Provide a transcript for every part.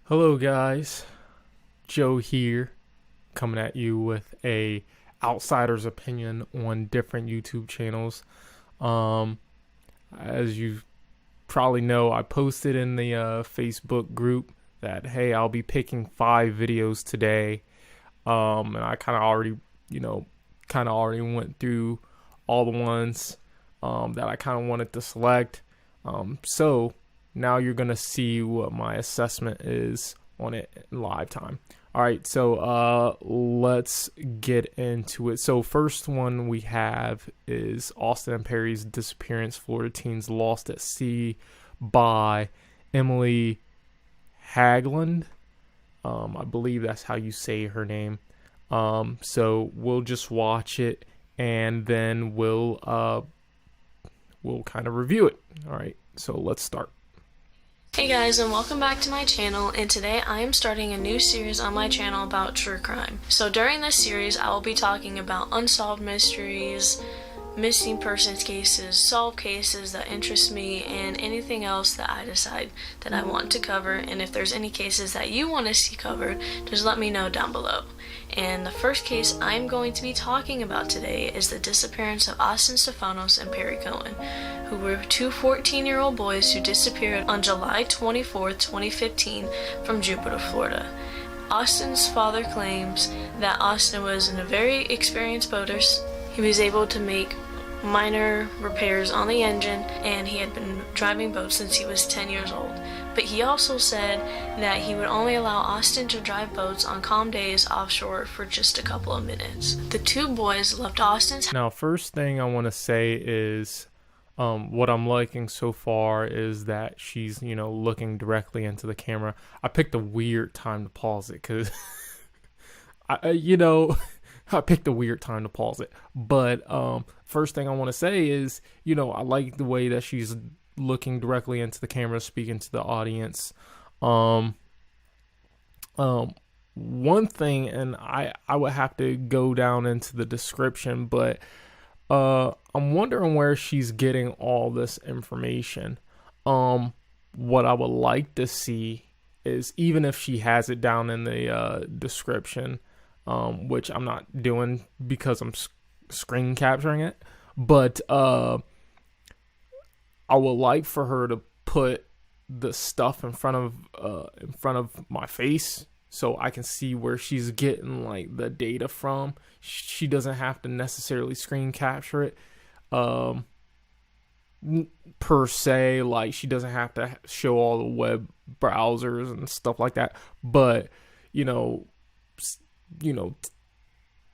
Hello guys, Joe here, coming at you with a outsider's opinion on different YouTube channels. Um, as you probably know, I posted in the Facebook group that hey, I'll be picking 5 videos today. And I kind of already went through all the ones that I kind of wanted to select. So now you're gonna see what my assessment is on it in live time. All right, so let's get into it. So first one we have is Austin and Perry's disappearance. Florida teens lost at sea by Emily Hagland. I believe that's how you say her name. So we'll just watch it and then we'll kind of review it. All right, so let's start. Hey guys, and welcome back to my channel, and today I am starting a new series on my channel about true crime. So during this series I will be talking about unsolved mysteries, missing persons cases, solved cases that interest me, and anything else that I decide that I want to cover. And if there's any cases that you want to see covered, just let me know down below. And the first case I'm going to be talking about today is the disappearance of Austin Stefanos and Perry Cohen, who were two 14-year-old boys who disappeared on July 24th, 2015 from Jupiter, Florida. Austin's father claims that Austin was a very experienced boater. He was able to make minor repairs on the engine, and he had been driving boats since he was 10 years old. But he also said that he would only allow Austin to drive boats on calm days offshore for just a couple of minutes. The two boys left Austin's house. Now, first thing I want to say is what I'm liking so far is that she's, looking directly into the camera. I picked a weird time to pause it because, I picked a weird time to pause it. But first thing I want to say is, I like the way that she's looking directly into the camera, speaking to the audience. One thing, and I would have to go down into the description, but I'm wondering where she's getting all this information. What I would like to see is, even if she has it down in the description, which I'm not doing because I'm screen capturing it, but I would like for her to put the stuff in front of my face so I can see where she's getting like the data from. She doesn't have to necessarily screen capture it per se, like she doesn't have to show all the web browsers and stuff like that, but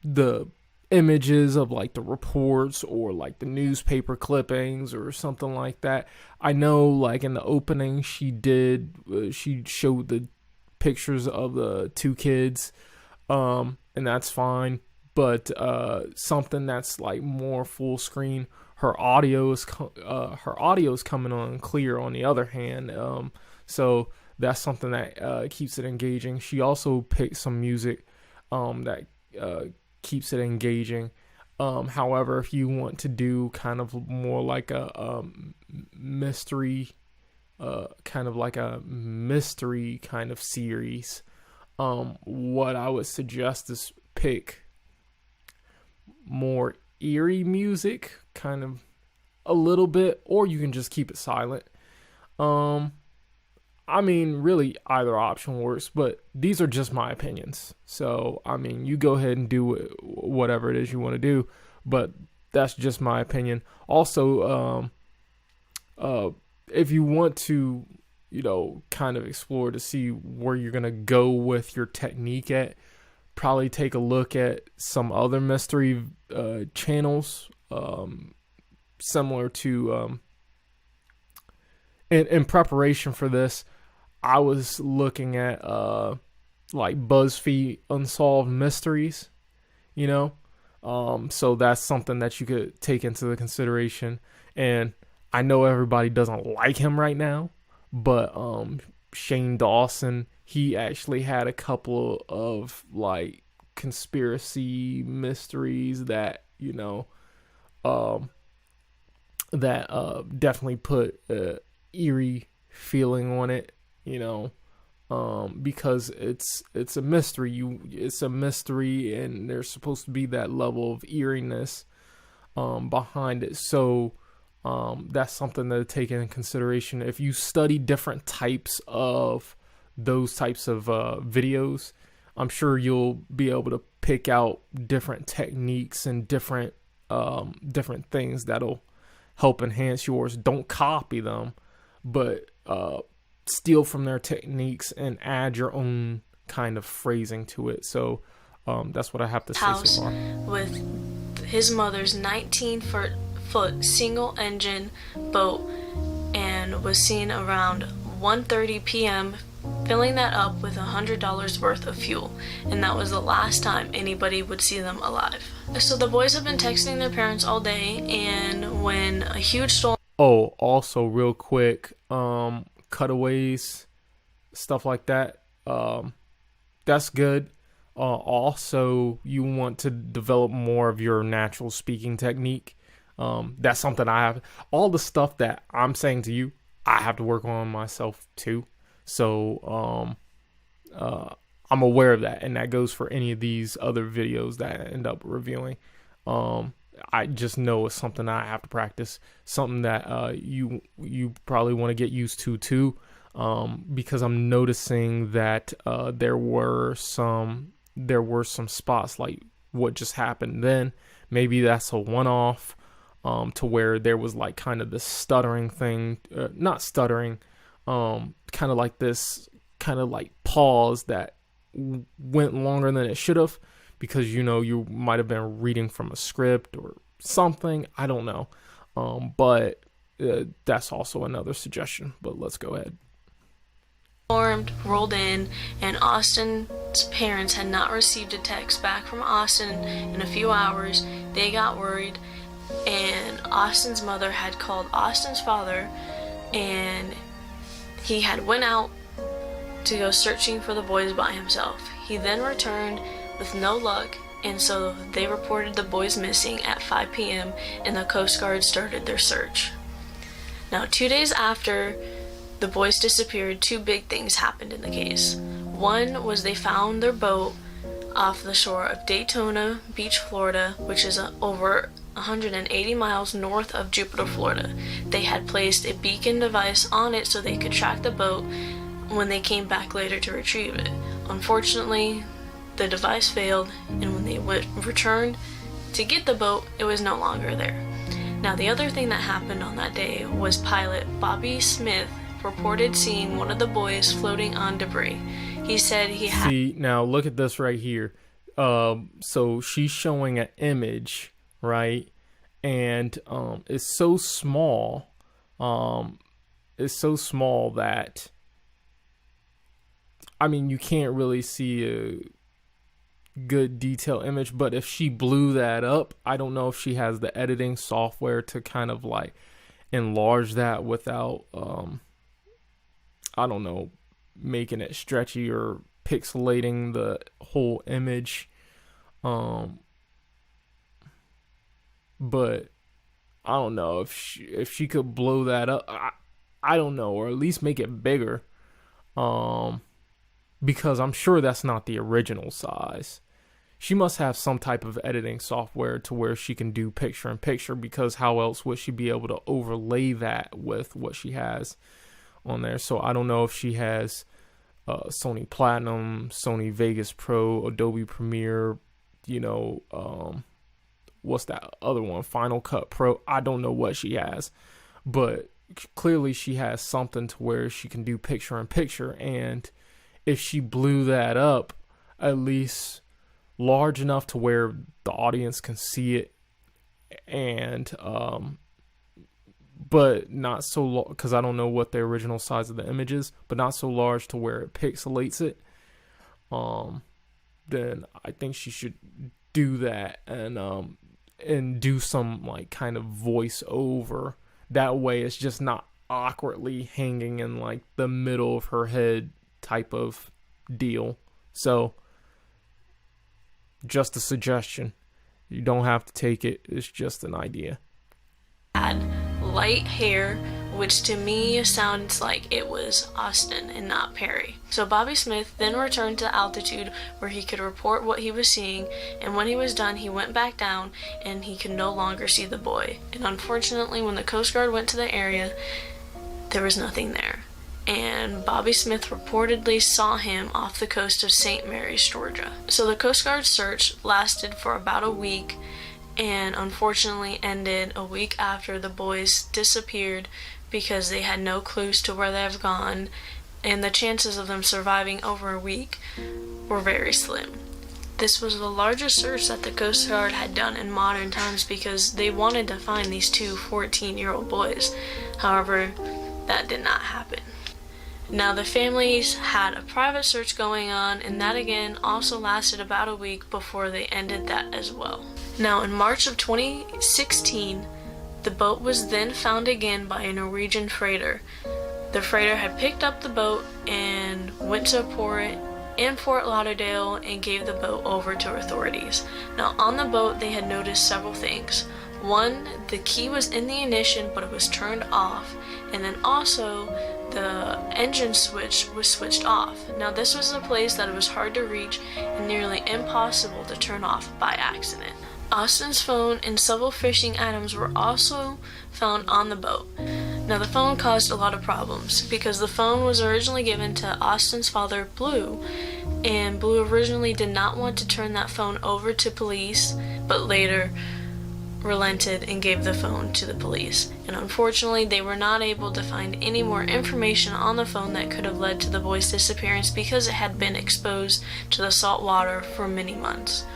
the images of like the reports or like the newspaper clippings or something like that. I know like in the opening she showed the pictures of the two kids, and that's fine, but something that's like more full screen. Her audio is coming on clear on the other hand, so that's something that keeps it engaging. She also picked some music that keeps it engaging. However, if you want to do kind of more like a mystery, kind of series, what I would suggest is pick more eerie music, kind of a little bit, or you can just keep it silent. I mean, really, either option works, but these are just my opinions. So, I mean, you go ahead and do whatever it is you want to do, but that's just my opinion. Also, if you want to, kind of explore to see where you're going to go with your technique at, probably take a look at some other mystery channels, similar to, in preparation for this, I was looking at like BuzzFeed Unsolved Mysteries, so that's something that you could take into the consideration. And I know everybody doesn't like him right now, but Shane Dawson, he actually had a couple of like conspiracy mysteries that definitely put eerie feeling on it. because it's a mystery. It's a mystery, and there's supposed to be that level of eeriness behind it. So that's something to take into consideration. If you study different types of those types of videos, I'm sure you'll be able to pick out different techniques and different things that'll help enhance yours. Don't copy them, but steal from their techniques and add your own kind of phrasing to it. So that's what I have to say so far. With his mother's 19-foot single-engine boat, and was seen around 1:30 p.m. filling that up with $100 worth of fuel, and that was the last time anybody would see them alive. So the boys have been texting their parents all day, and when a huge storm... Oh, also real quick, cutaways, stuff like that, that's good. Also, you want to develop more of your natural speaking technique. That's something I have. All the stuff that I'm saying to you, I have to work on myself too. So I'm aware of that, and that goes for any of these other videos that I end up reviewing. I just know it's something I have to practice, something that you probably want to get used to too, because I'm noticing that there were some spots like what just happened then. Maybe that's a one-off, to where there was like kind of this stuttering thing, not stuttering, kind of like this kind of like pause that went longer than it should have, because you might have been reading from a script or something. I don't know, but that's also another suggestion. But let's go ahead. Rolled in, and Austin's parents had not received a text back from Austin in a few hours. They got worried, and Austin's mother had called Austin's father, and he had went out to go searching for the boys by himself. He then returned with no luck, and so they reported the boys missing at 5 p.m. and the Coast Guard started their search. Now, 2 days after the boys disappeared, two big things happened in the case. One was they found their boat off the shore of Daytona Beach, Florida, which is over 180 miles north of Jupiter, Florida. They had placed a beacon device on it so they could track the boat when they came back later to retrieve it. Unfortunately, the device failed, and when they returned to get the boat, it was no longer there. Now, the other thing that happened on that day was pilot Bobby Smith reported seeing one of the boys floating on debris. He said he had... See, now look at this right here. So she's showing an image, right? And it's so small. It's so small that, I mean, you can't really see a good detail image. But if she blew that up, I don't know if she has the editing software to kind of like enlarge that without, I don't know, making it stretchy or pixelating the whole image. But I don't know if she could blow that up. I don't know, or at least make it bigger. Because I'm sure that's not the original size. She must have some type of editing software to where she can do picture in picture, because how else would she be able to overlay that with what she has on there? So I don't know if she has Sony Platinum, Sony Vegas Pro, Adobe Premiere, what's that other one? Final Cut Pro. I don't know what she has, but clearly she has something to where she can do picture in picture. And if she blew that up, at least large enough to where the audience can see it, and but not so large, because I don't know what the original size of the image is, but not so large to where it pixelates it, then I think she should do that, and do some like kind of voice over. That way it's just not awkwardly hanging in like the middle of her head type of deal. So just a suggestion. You don't have to take it. It's just an idea. Had light hair which to me sounds like it was Austin and not Perry. So Bobby Smith then returned to altitude where he could report what he was seeing, and when he was done, he went back down and he could no longer see the boy. And unfortunately, when the Coast Guard went to the area, there was nothing there. And Bobby Smith reportedly saw him off the coast of St. Mary's, Georgia. So the Coast Guard search lasted for about a week, and unfortunately ended a week after the boys disappeared because they had no clues to where they have gone, and the chances of them surviving over a week were very slim. This was the largest search that the Coast Guard had done in modern times because they wanted to find these two 14-year-old boys. However, that did not happen. Now the families had a private search going on, and that again also lasted about a week before they ended that as well. Now in March of 2016, the boat was then found again by a Norwegian freighter. The freighter had picked up the boat and went to a port in Fort Lauderdale and gave the boat over to authorities. Now on the boat they had noticed several things. One, the key was in the ignition but it was turned off, and then also the engine switch was switched off. Now this was a place that it was hard to reach and nearly impossible to turn off by accident. Austin's phone and several fishing items were also found on the boat. Now the phone caused a lot of problems because the phone was originally given to Austin's father, Blue, and Blue originally did not want to turn that phone over to police, but later relented and gave the phone to the police. And unfortunately, they were not able to find any more information on the phone that could have led to the boy's disappearance because it had been exposed to the salt water for many months.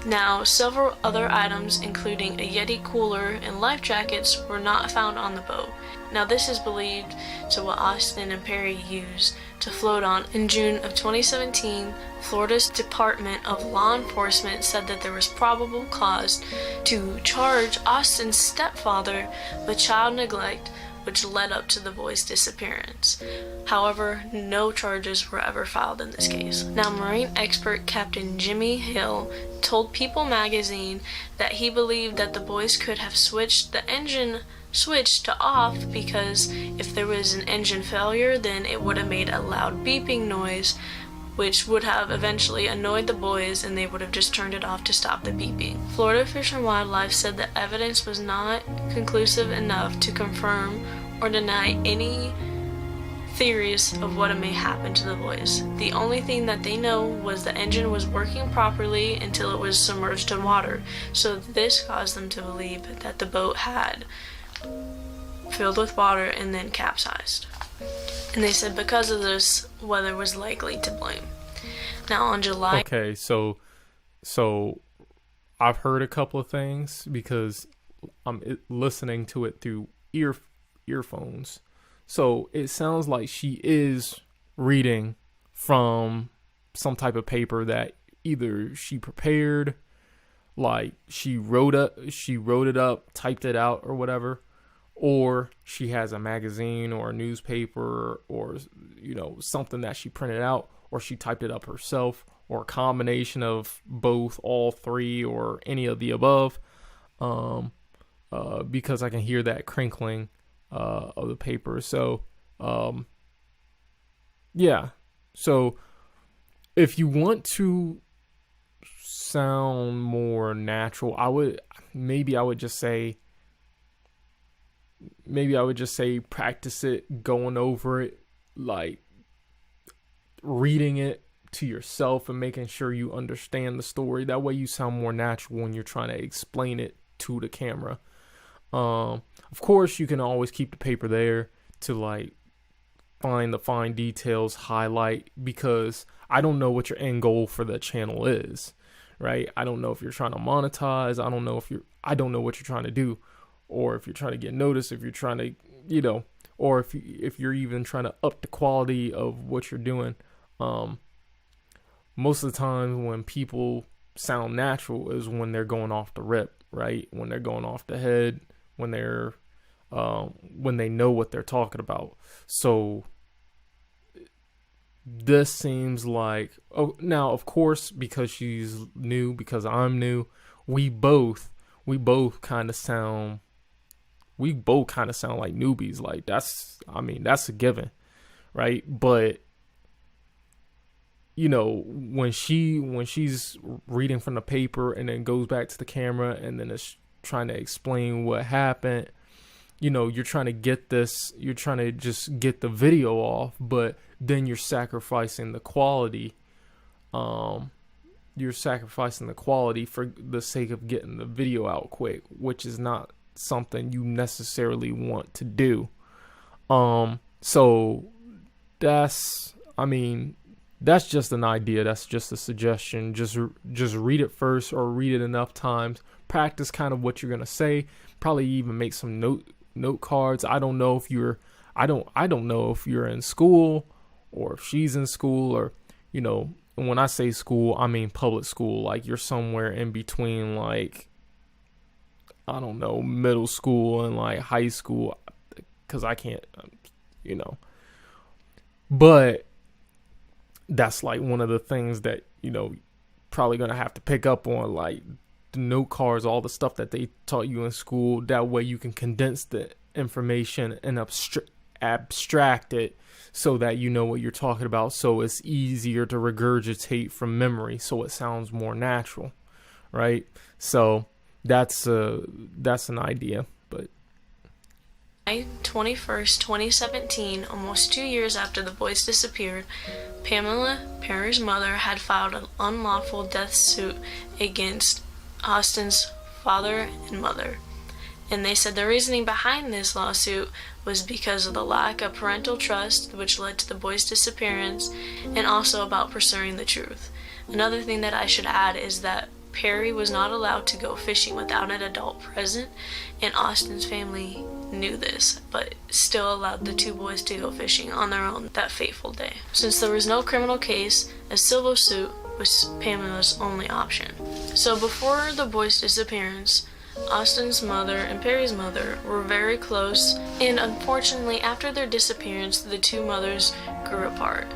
Now, several other items, including a Yeti cooler and life jackets, were not found on the boat. Now, this is believed to what Austin and Perry used to float on. In June of 2017, Florida's Department of Law Enforcement said that there was probable cause to charge Austin's stepfather with child neglect, which led up to the boy's disappearance. However, no charges were ever filed in this case. Now, marine expert Captain Jimmy Hill told People magazine that he believed that the boys could have switched the engine switch to off because if there was an engine failure, then it would have made a loud beeping noise, which would have eventually annoyed the boys and they would have just turned it off to stop the beeping. Florida Fish and Wildlife said that evidence was not conclusive enough to confirm or deny any theories of what may happen to the boys. The only thing that they know was the engine was working properly until it was submerged in water, so this caused them to believe that the boat had filled with water and then capsized. And they said because of this, weather was likely to blame. Now on July... Okay, so I've heard a couple of things because I'm listening to it through earphones. So it sounds like she is reading from some type of paper that either she prepared, like she wrote it up, typed it out or whatever, or she has a magazine or a newspaper or something that she printed out, or she typed it up herself, or a combination of both, all three, or any of the above. Because I can hear that crinkling of the paper. So yeah, so if you want to sound more natural, I would just say practice it, going over it, like reading it to yourself and making sure you understand the story. That way you sound more natural when you're trying to explain it to the camera. Of course, you can always keep the paper there to like find the fine details, highlight, because I don't know what your end goal for the channel is, right? I don't know if you're trying to monetize. I don't know what you're trying to do, or if you're trying to get noticed, if you're trying to, or if you're even trying to up the quality of what you're doing. Most of the time when people sound natural is when they're going off the rip, right? When they're going off the head, when they know what they're talking about. So this seems like, now of course, because she's new, because I'm new, we both kind of sound we both kind of sound like newbies. Like that's a given, right? But you know, when she's reading from the paper and then goes back to the camera and then is trying to explain what happened, you know, you're trying to just get the video off, but then you're sacrificing the quality. You're sacrificing the quality for the sake of getting the video out quick, which is not something you necessarily want to do. So that's just an idea. That's just a suggestion. Just read it first, or read it enough times. Practice kind of what you're gonna say. Probably even make some note cards. I don't know if you're in school, or if she's in school, or, you know, and when I say school, I mean public school. Like you're somewhere in between, like, I don't know, middle school and like high school, because I can't, you know. But that's like one of the things that, you know, probably gonna have to pick up on, like the note cards, all the stuff that they taught you in school. That way you can condense the information and abstract it so that you know what you're talking about, so it's easier to regurgitate from memory, so it sounds more natural, right? So that's an idea. But July 21st, 2017, almost 2 years after the boys disappeared, Pamela, Perry's mother, had filed an unlawful death suit against Austin's father and mother. And they said the reasoning behind this lawsuit was because of the lack of parental trust, which led to the boys' disappearance, and also about pursuing the truth. Another thing that I should add is that Perry was not allowed to go fishing without an adult present, and Austin's family knew this, but still allowed the two boys to go fishing on their own that fateful day. Since there was no criminal case, a civil suit was Pamela's only option. So before the boys' disappearance, Austin's mother and Perry's mother were very close, and unfortunately after their disappearance, the two mothers grew apart.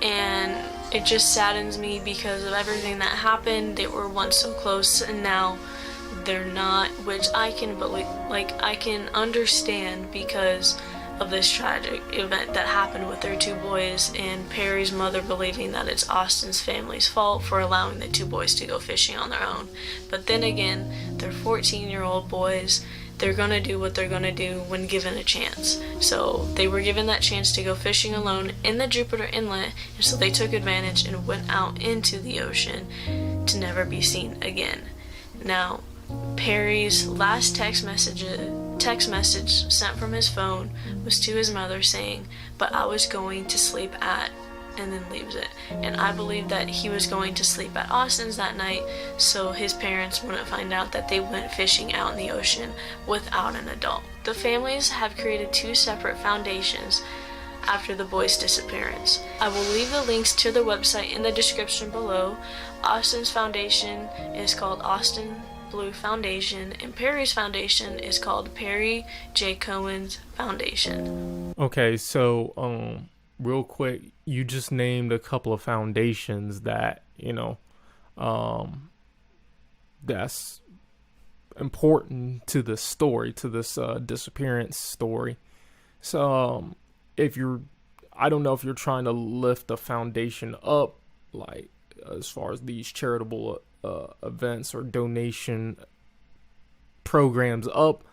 And it just saddens me because of everything that happened. They were once so close and now they're not, which I can believe, like I can understand because of this tragic event that happened with their two boys, and Perry's mother believing that it's Austin's family's fault for allowing the two boys to go fishing on their own. But then again, they're 14-year-old boys. They're gonna do what they're gonna do when given a chance. So they were given that chance to go fishing alone in the Jupiter Inlet, and so they took advantage and went out into the ocean to never be seen again. Now, Perry's last text message sent from his phone was to his mother saying, "But I was going to sleep at," and then leaves it. And I believe that he was going to sleep at Austin's that night so his parents wouldn't find out that they went fishing out in the ocean without an adult. The families have created two separate foundations after the boys' disappearance. I will leave the links to their website in the description below. Austin's foundation is called Austin Blue Foundation, and Perry's foundation is called Perry J. Cohen's Foundation. okay, so real quick, you just named a couple of foundations that, you know, that's important to the story, to this disappearance story. So I don't know if you're trying to lift the foundation up, like as far as these charitable events or donation programs up,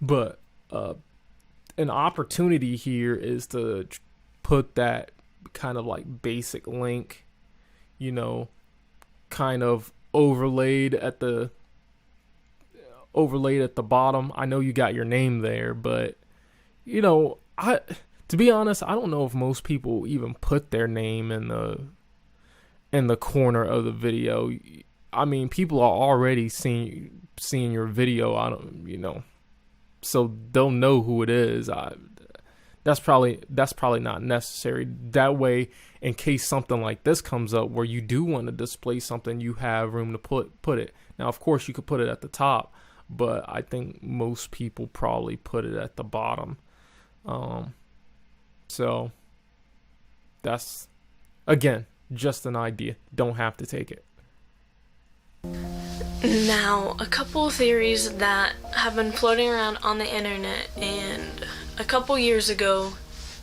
but an opportunity here is to put that kind of like basic link, you know, kind of overlaid at the bottom. I know you got your name there, but you know, to be honest, I don't know if most people even put their name in the corner of the video. I mean, people are already seeing your video. I don't, you know, so they'll know who it is. That's probably not necessary. That way, in case something like this comes up where you do want to display something, you have room to put it. Now, of course, you could put it at the top, but I think most people probably put it at the bottom. So that's, again, just an idea. Don't have to take it. Now, a couple theories that have been floating around on the internet, and a couple years ago,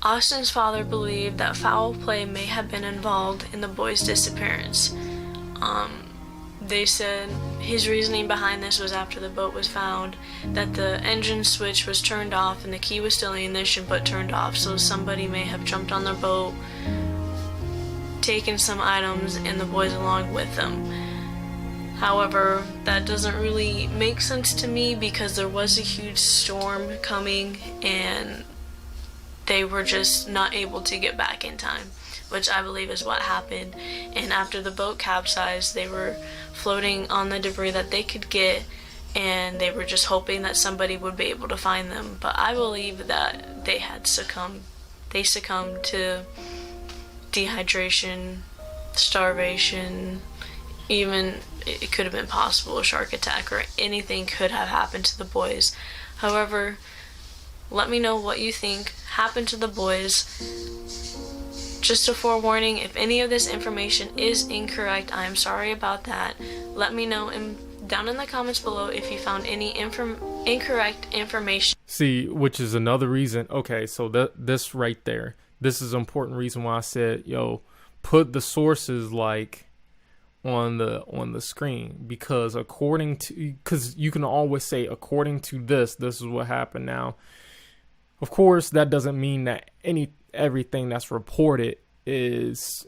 Austin's father believed that foul play may have been involved in the boy's disappearance. They said his reasoning behind this was after the boat was found, that the engine switch was turned off and the key was still in the ignition but turned off, so somebody may have jumped on their boat, taken some items, and the boys along with them. However, that doesn't really make sense to me because there was a huge storm coming and they were just not able to get back in time, which I believe is what happened. And after the boat capsized, they were floating on the debris that they could get, and they were just hoping that somebody would be able to find them. But I believe that they had succumbed. They succumbed to dehydration, starvation, even it could have been possible a shark attack, or anything could have happened to the boys. However, let me know what you think happened to the boys. Just a forewarning, if any of this information is incorrect, I am sorry about that. Let me know down in the comments below if you found any incorrect information. See, which is another reason. Okay, so this right there, this is an important reason why I said, yo, put the sources like on the screen, because because you can always say according to this is what happened. Now, of course, that doesn't mean that everything that's reported is,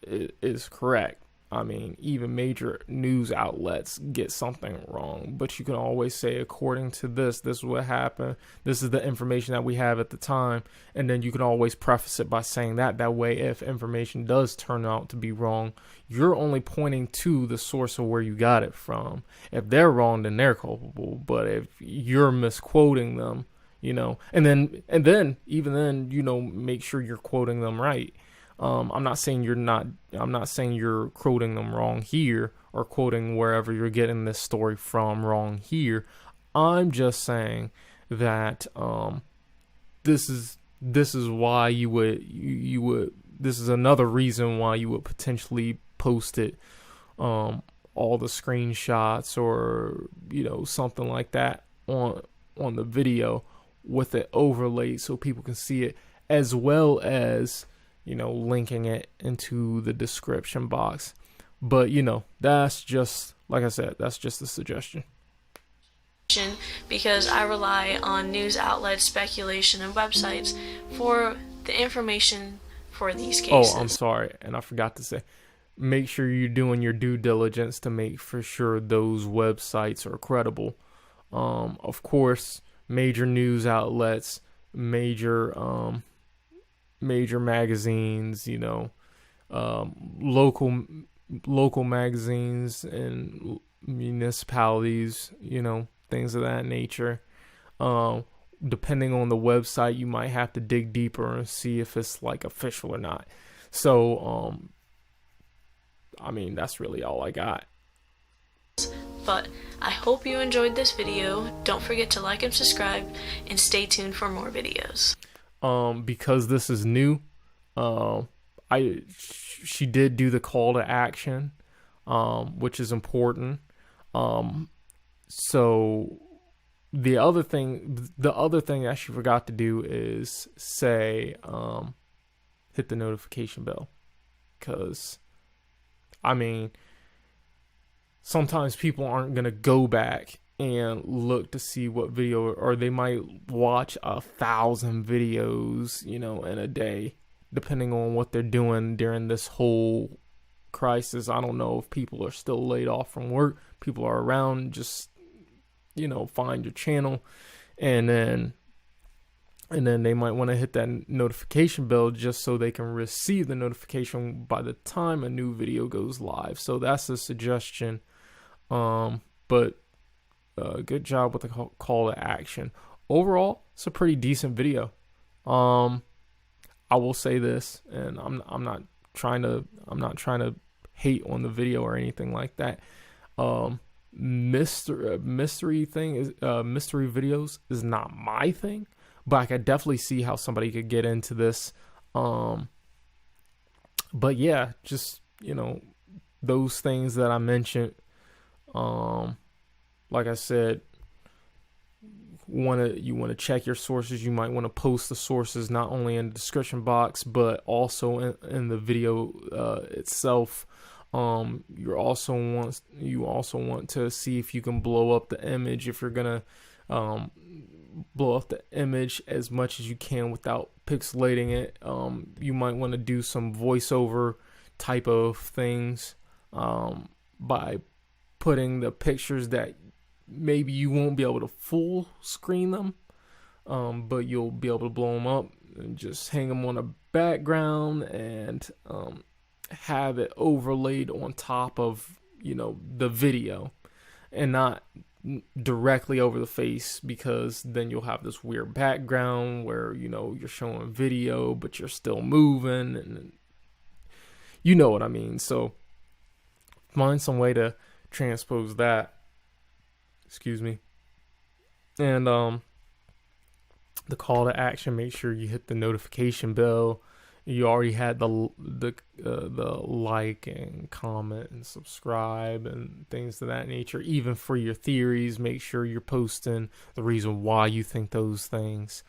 is correct. I mean, even major news outlets get something wrong, but you can always say, according to this is what happened. This is the information that we have at the time. And then you can always preface it by saying that. That way, if information does turn out to be wrong, you're only pointing to the source of where you got it from. If they're wrong, then they're culpable. But if you're misquoting them, and then even then, make sure you're quoting them right. I'm not saying you're quoting them wrong here, or quoting wherever you're getting this story from wrong here. I'm just saying that this is why you would this is another reason why you would potentially post it, all the screenshots or something like that on the video with it overlaid so people can see it, as well as linking it into the description box. But that's just, like I said, that's just a suggestion, because I rely on news outlets, speculation, and websites for the information for these cases. Oh, I'm sorry, and I forgot to say, make sure you're doing your due diligence to make for sure those websites are credible. Of course, major news outlets, major magazines, local magazines and municipalities, things of that nature. Depending on the website, you might have to dig deeper and see if it's like official or not. So, I mean, that's really all I got. But I hope you enjoyed this video. Don't forget to like and subscribe, and stay tuned for more videos. Because this is new, she did do the call to action, which is important. So the other thing that she forgot to do is say, hit the notification bell, because I mean, sometimes people aren't gonna go back and look to see what video, or they might watch 1,000 videos, in a day, depending on what they're doing during this whole crisis. I don't know if people are still laid off from work, people are around, just, find your channel, and then they might want to hit that notification bell just so they can receive the notification by the time a new video goes live. So that's a suggestion. But good job with the call to action. Overall, it's a pretty decent video. I will say this, and I'm not trying to hate on the video or anything like that. Mystery videos is not my thing, but I could definitely see how somebody could get into this. But yeah, just those things that I mentioned Like I said, you want to check your sources. You might want to post the sources not only in the description box but also in the video itself. You also want to see if you can blow up the image, if you're gonna blow up the image as much as you can without pixelating it. You might want to do some voiceover type of things by putting the pictures that maybe you won't be able to full screen them, but you'll be able to blow them up and just hang them on a background and have it overlaid on top of, the video and not directly over the face, because then you'll have this weird background where, you're showing video, but you're still moving, and you know what I mean. So find some way to transpose that. Excuse me. And the call to action, make sure you hit the notification bell. You already had the like and comment and subscribe and things of that nature. Even for your theories, make sure you're posting the reason why you think those things.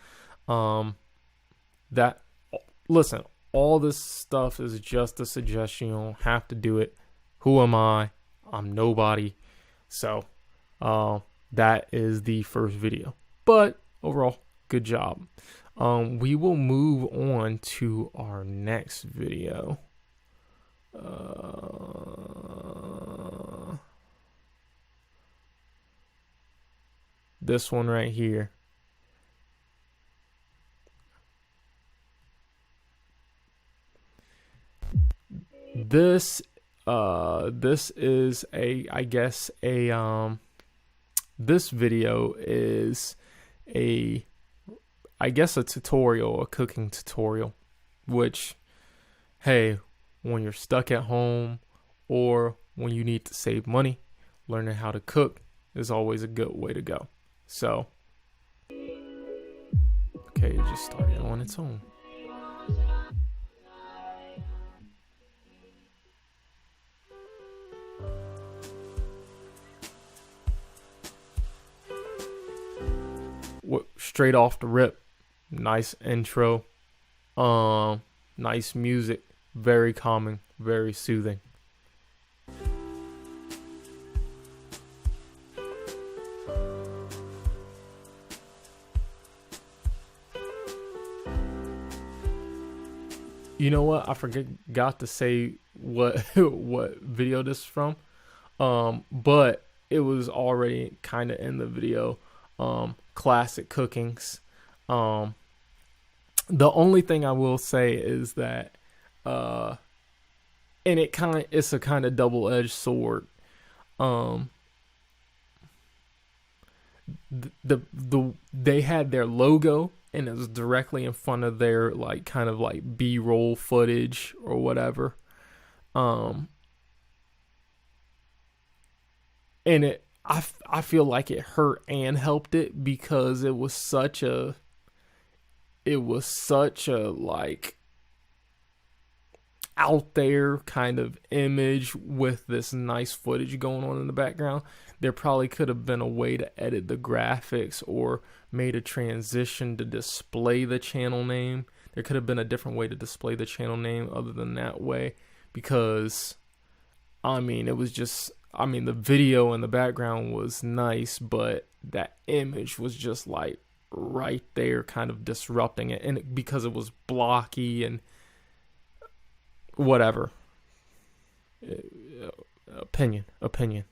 Listen, all this stuff is just a suggestion. You don't have to do it. Who am I? I'm nobody. So that is the first video, but overall, good job. We will move on to our next video. This one right here. This is this video is a tutorial, a cooking tutorial, which, hey, when you're stuck at home or when you need to save money, learning how to cook is always a good way to go. So, okay, it just started on its own. Straight off the rip, nice intro, nice music, very calming, very soothing. You know what? I forgot to say what what video this is from, but it was already kind of in the video. Classic cookings. The only thing I will say is that and it's a kind of double-edged sword. They had their logo and it was directly in front of their kind of B-roll footage or whatever. And I feel like it hurt and helped it, because it was such a out there kind of image with this nice footage going on in the background. There probably could have been a way to edit the graphics or made a transition to display the channel name. There could have been a different way to display the channel name other than that way, because it was just, the video in the background was nice, but that image was just right there, kind of disrupting it, and because it was blocky and whatever. Opinion.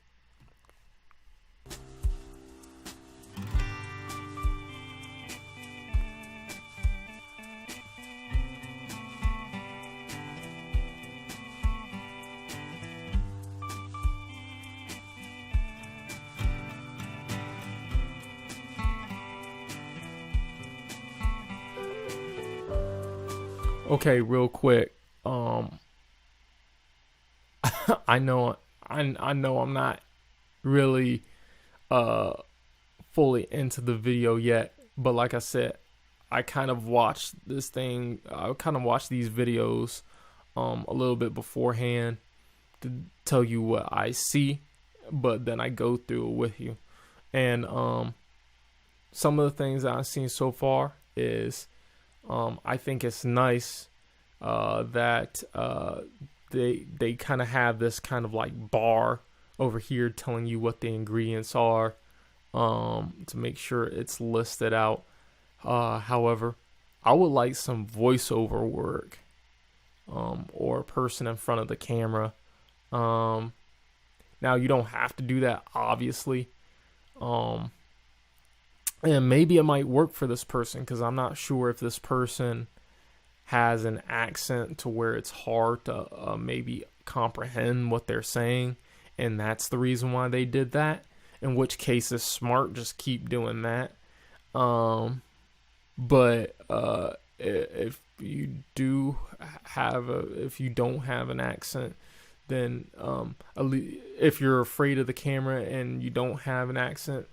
Okay, real quick. I know I'm not really fully into the video yet, but like I said, I kind of watched these videos a little bit beforehand to tell you what I see but then I go through it with you. And some of the things that I've seen so far is I think it's nice that they kind of have this kind of like bar over here telling you what the ingredients are, to make sure it's listed out. However, I would like some voiceover work, or a person in front of the camera. Now you don't have to do that, obviously. And maybe it might work for this person, because I'm not sure if this person has an accent to where it's hard to maybe comprehend what they're saying, and that's the reason why they did that. In which case, it's smart, just keep doing that. But if you don't have an accent, then if you're afraid of the camera and you don't have an accent,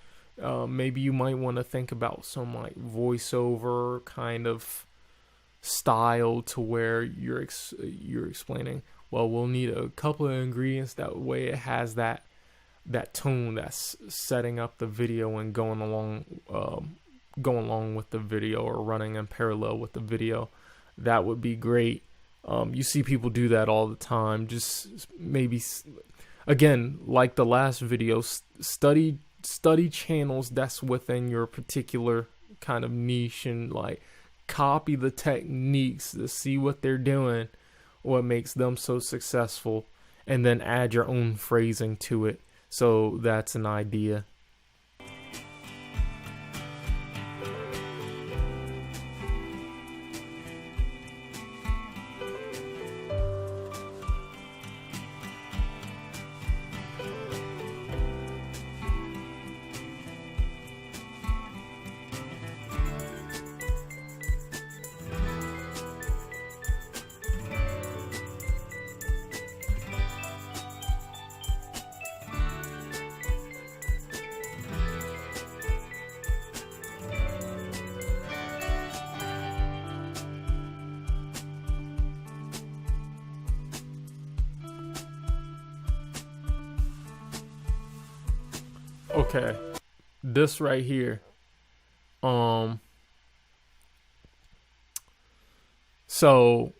maybe you might want to think about some like voiceover kind of style, to where you're explaining, well, we'll need a couple of ingredients, that way it has that tone that's setting up the video and going along with the video, or running in parallel with the video. That would be great. You see people do that all the time. Just maybe, again, like the last video, study channels that's within your particular kind of niche, and like copy the techniques to see what they're doing, what makes them so successful, and then add your own phrasing to it. So that's an idea. Okay, this right here, so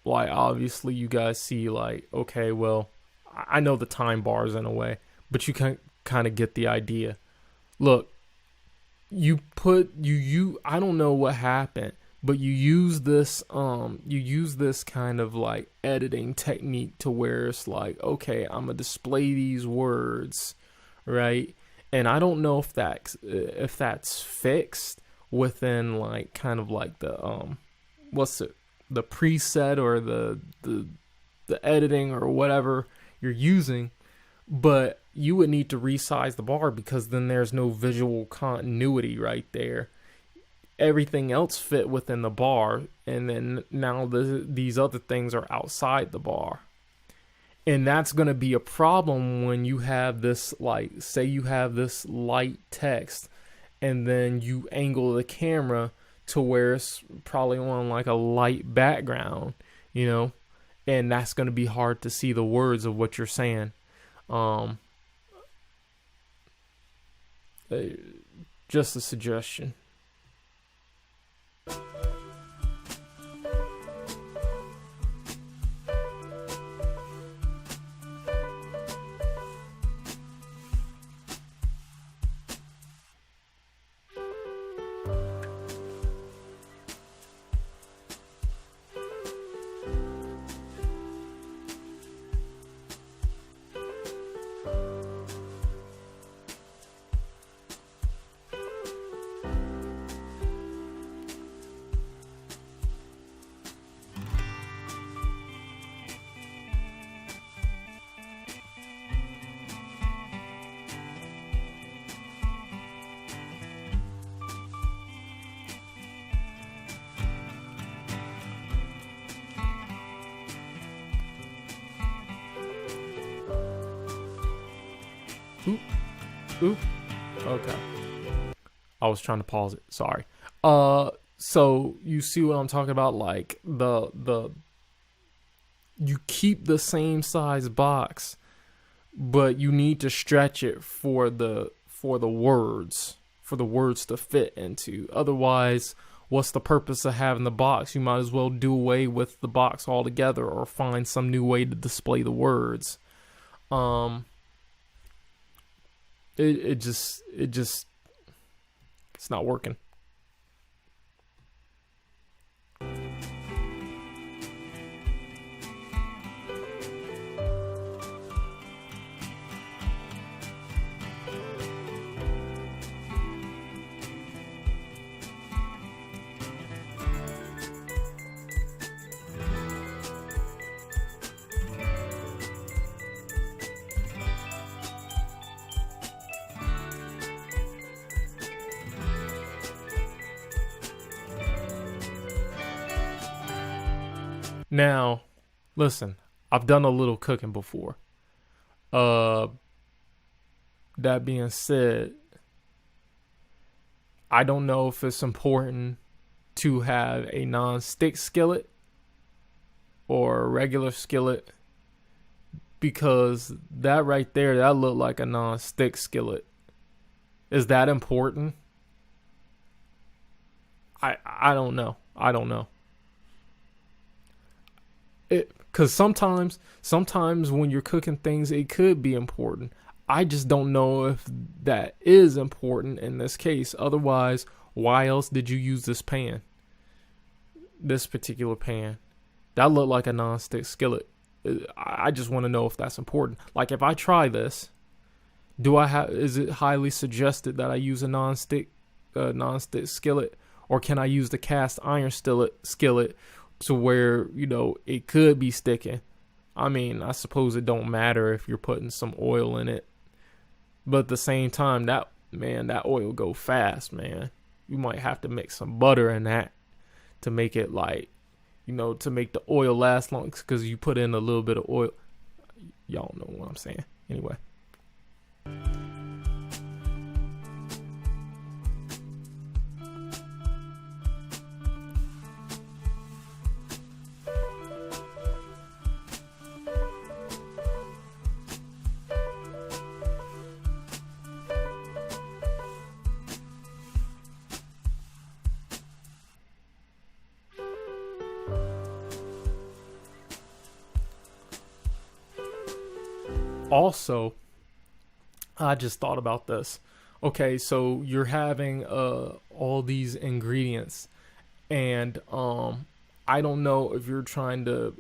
like obviously you guys see like, okay, well, I know the time bars in a way, but you can kind of get the idea. Look, you I don't know what happened, but you use this kind of like editing technique to where it's like, okay, I'm gonna display these words, right? And I don't know if that's fixed within like kind of like the the preset, or the editing, or whatever you're using, but you would need to resize the bar, because then there's no visual continuity right there. Everything else fit within the bar, and then now these other things are outside the bar. And that's going to be a problem when you have this, like, say you have this light text, and then you angle the camera to where it's probably on like a light background, and that's going to be hard to see the words of what you're saying. Just a suggestion. Oop. Okay. I was trying to pause it. Sorry. So you see what I'm talking about? Like you keep the same size box, but you need to stretch it for the words to fit into. Otherwise, what's the purpose of having the box? You might as well do away with the box altogether, or find some new way to display the words. It's not working. Now, listen, I've done a little cooking before. That being said, I don't know if it's important to have a non-stick skillet or a regular skillet, because that right there, that looked like a non-stick skillet. Is that important? I don't know. Because sometimes when you're cooking things, it could be important. I just don't know if that is important in this case. Otherwise, why else did you use this pan? This particular pan. That looked like a non-stick skillet. I just want to know if that's important. Like, if I try this, is it highly suggested that I use a non-stick skillet? Or can I use the cast iron skillet to where, it could be sticking? I mean, I suppose it don't matter if you're putting some oil in it. But at the same time, that oil go fast, man. You might have to mix some butter in that to make it to make the oil last long, because you put in a little bit of oil. Y'all know what I'm saying. Anyway. Also, I just thought about this. Okay, so you're having all these ingredients, and I don't know if you're trying to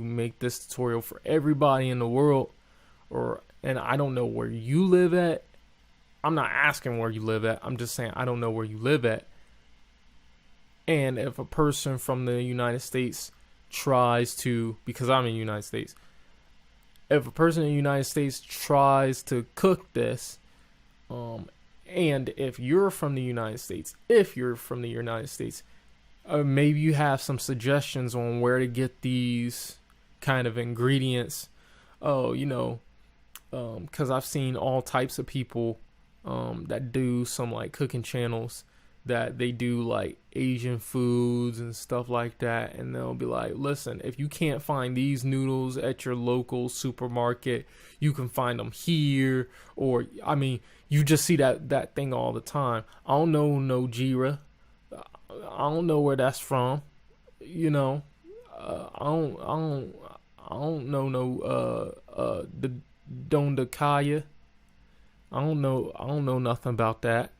make this tutorial for everybody in the world, and I don't know where you live at. I'm not asking where you live at. I'm just saying I don't know where you live at. And if a person from the United States tries to, because I'm in the United States, if a person in the United States tries to cook this, and if you're from the United States, maybe you have some suggestions on where to get these kind of ingredients. Because I've seen all types of people that do some like cooking channels that they do like Asian foods and stuff like that, and they'll be like, listen, if you can't find these noodles at your local supermarket, you can find them here. Or I mean, you just see that thing all the time. I don't know no jira. I don't know where that's from. I don't know no the dondakaya. I don't know nothing about that.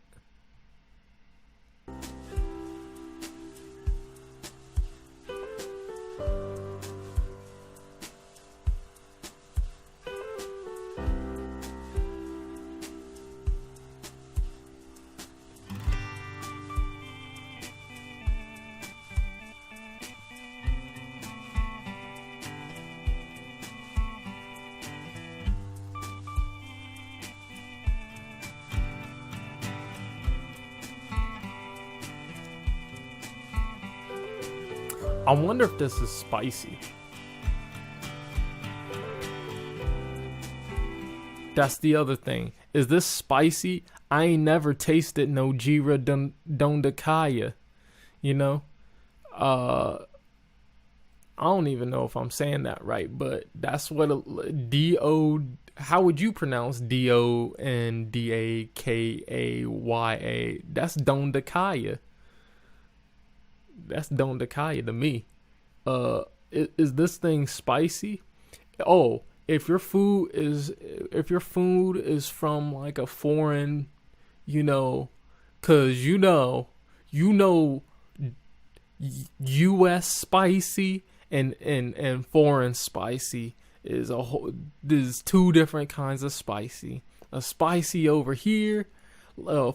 I wonder if this is spicy. That's the other thing. Is this spicy? I ain't never tasted no jira dondakaya. I don't even know if I'm saying that right, but that's what D-O, how would you pronounce Dondakaya? That's Dondakaya. That's Dondakaya to me. Uh, is this thing spicy? Oh, if your food is from like a foreign, you know, cause you know U.S. spicy and foreign spicy is a whole. There's two different kinds of spicy. A spicy over here,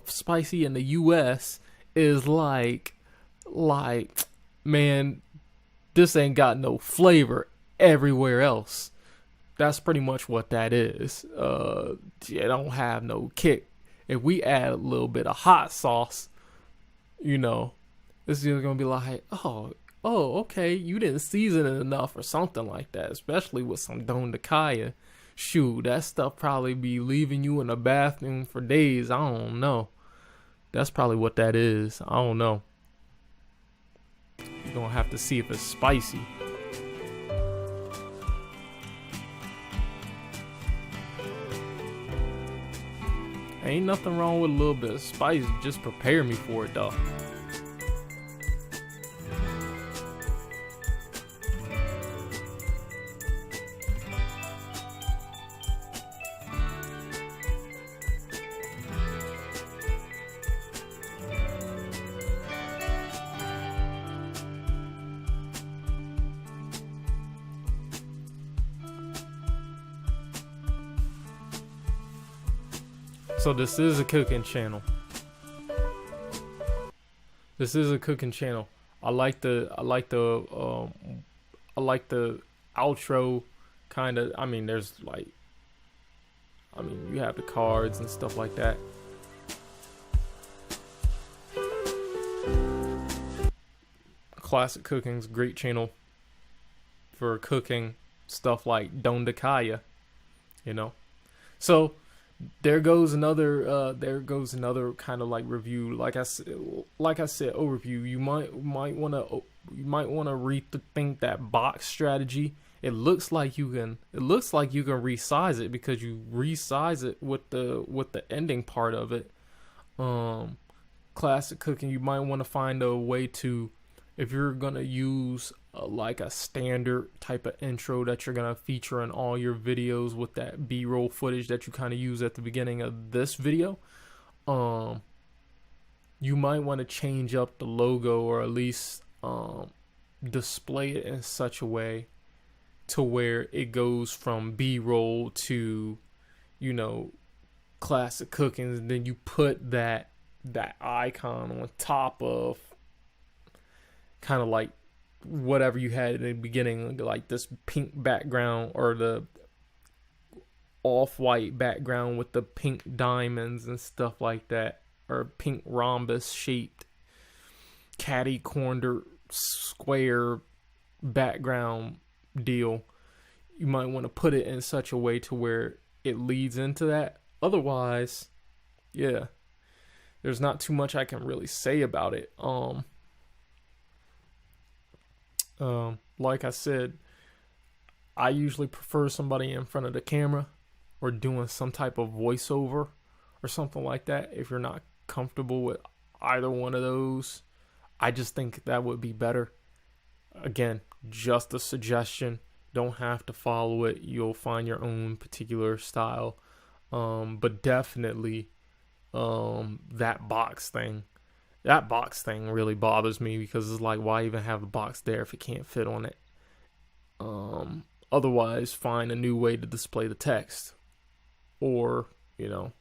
spicy in the U.S. is like man, this ain't got no flavor everywhere else. That's pretty much what that is. It don't have no kick. If we add a little bit of hot sauce, you know, it's just gonna be like, okay, you didn't season it enough or something like that. Especially with some Don Dakaya. Shoot, that stuff probably be leaving you in the bathroom for days. I don't know. That's probably what that is. I don't know. You're gonna have to see if it's spicy. Ain't nothing wrong with a little bit of spice. Just prepare me for it though. So this is a cooking channel. This is a cooking channel. I like the outro kind of. I mean, there's like, I mean, you have the cards and stuff like that. Classic Cooking's a great channel for cooking stuff like Dondakaya, you know. So there goes another kind of like review. Like I said, overview. You might want to rethink that box strategy. It looks like you can resize it because you resize it with the ending part of it. Classic Cooking, you might want to find a way to, if you're gonna use like a standard type of intro that you're gonna feature in all your videos with that B-roll footage that you kind of use at the beginning of this video, you might want to change up the logo, or at least display it in such a way to where it goes from B-roll to, you know, Classic Cooking, and then you put that icon on top of kind of like whatever you had in the beginning, like this pink background or the off-white background with the pink diamonds and stuff like that, or pink rhombus shaped catty cornered square background deal. You might want to put it in such a way to where it leads into that. Otherwise, yeah, there's not too much I can really say about it. Like I said, I usually prefer somebody in front of the camera or doing some type of voiceover or something like that. If you're not comfortable with either one of those, I just think that would be better. Again, just a suggestion. Don't have to follow it. You'll find your own particular style. But definitely, that box thing really bothers me, because it's like, why even have a box there if it can't fit on it? Otherwise, find a new way to display the text, or, you know,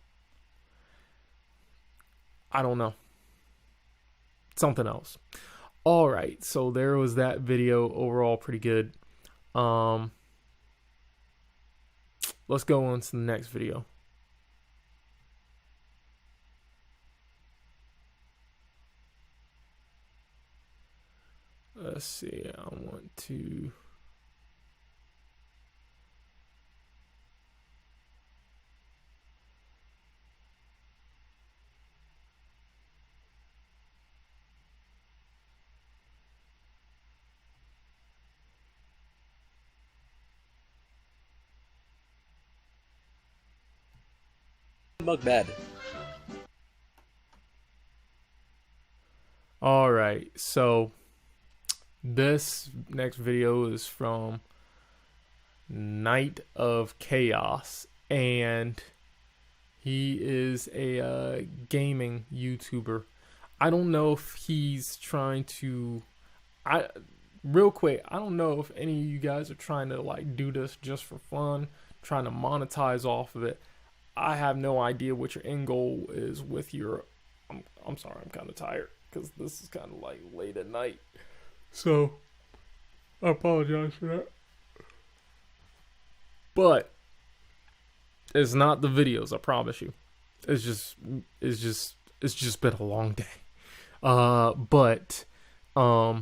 I don't know, something else. All right, so there was that video. Overall, pretty good. Let's go on to the next video. Let's see, I want to... Mug bad. Alright, so this next video is from Night of Chaos, and he is a gaming YouTuber. I don't know if he's trying to... real quick, I don't know if any of you guys are trying to like do this just for fun, trying to monetize off of it. I have no idea what your end goal is with your... I'm sorry, I'm kind of tired because this is kind of like late at night. So, I apologize for that. But it's not the videos, I promise you. It's just been a long day. But I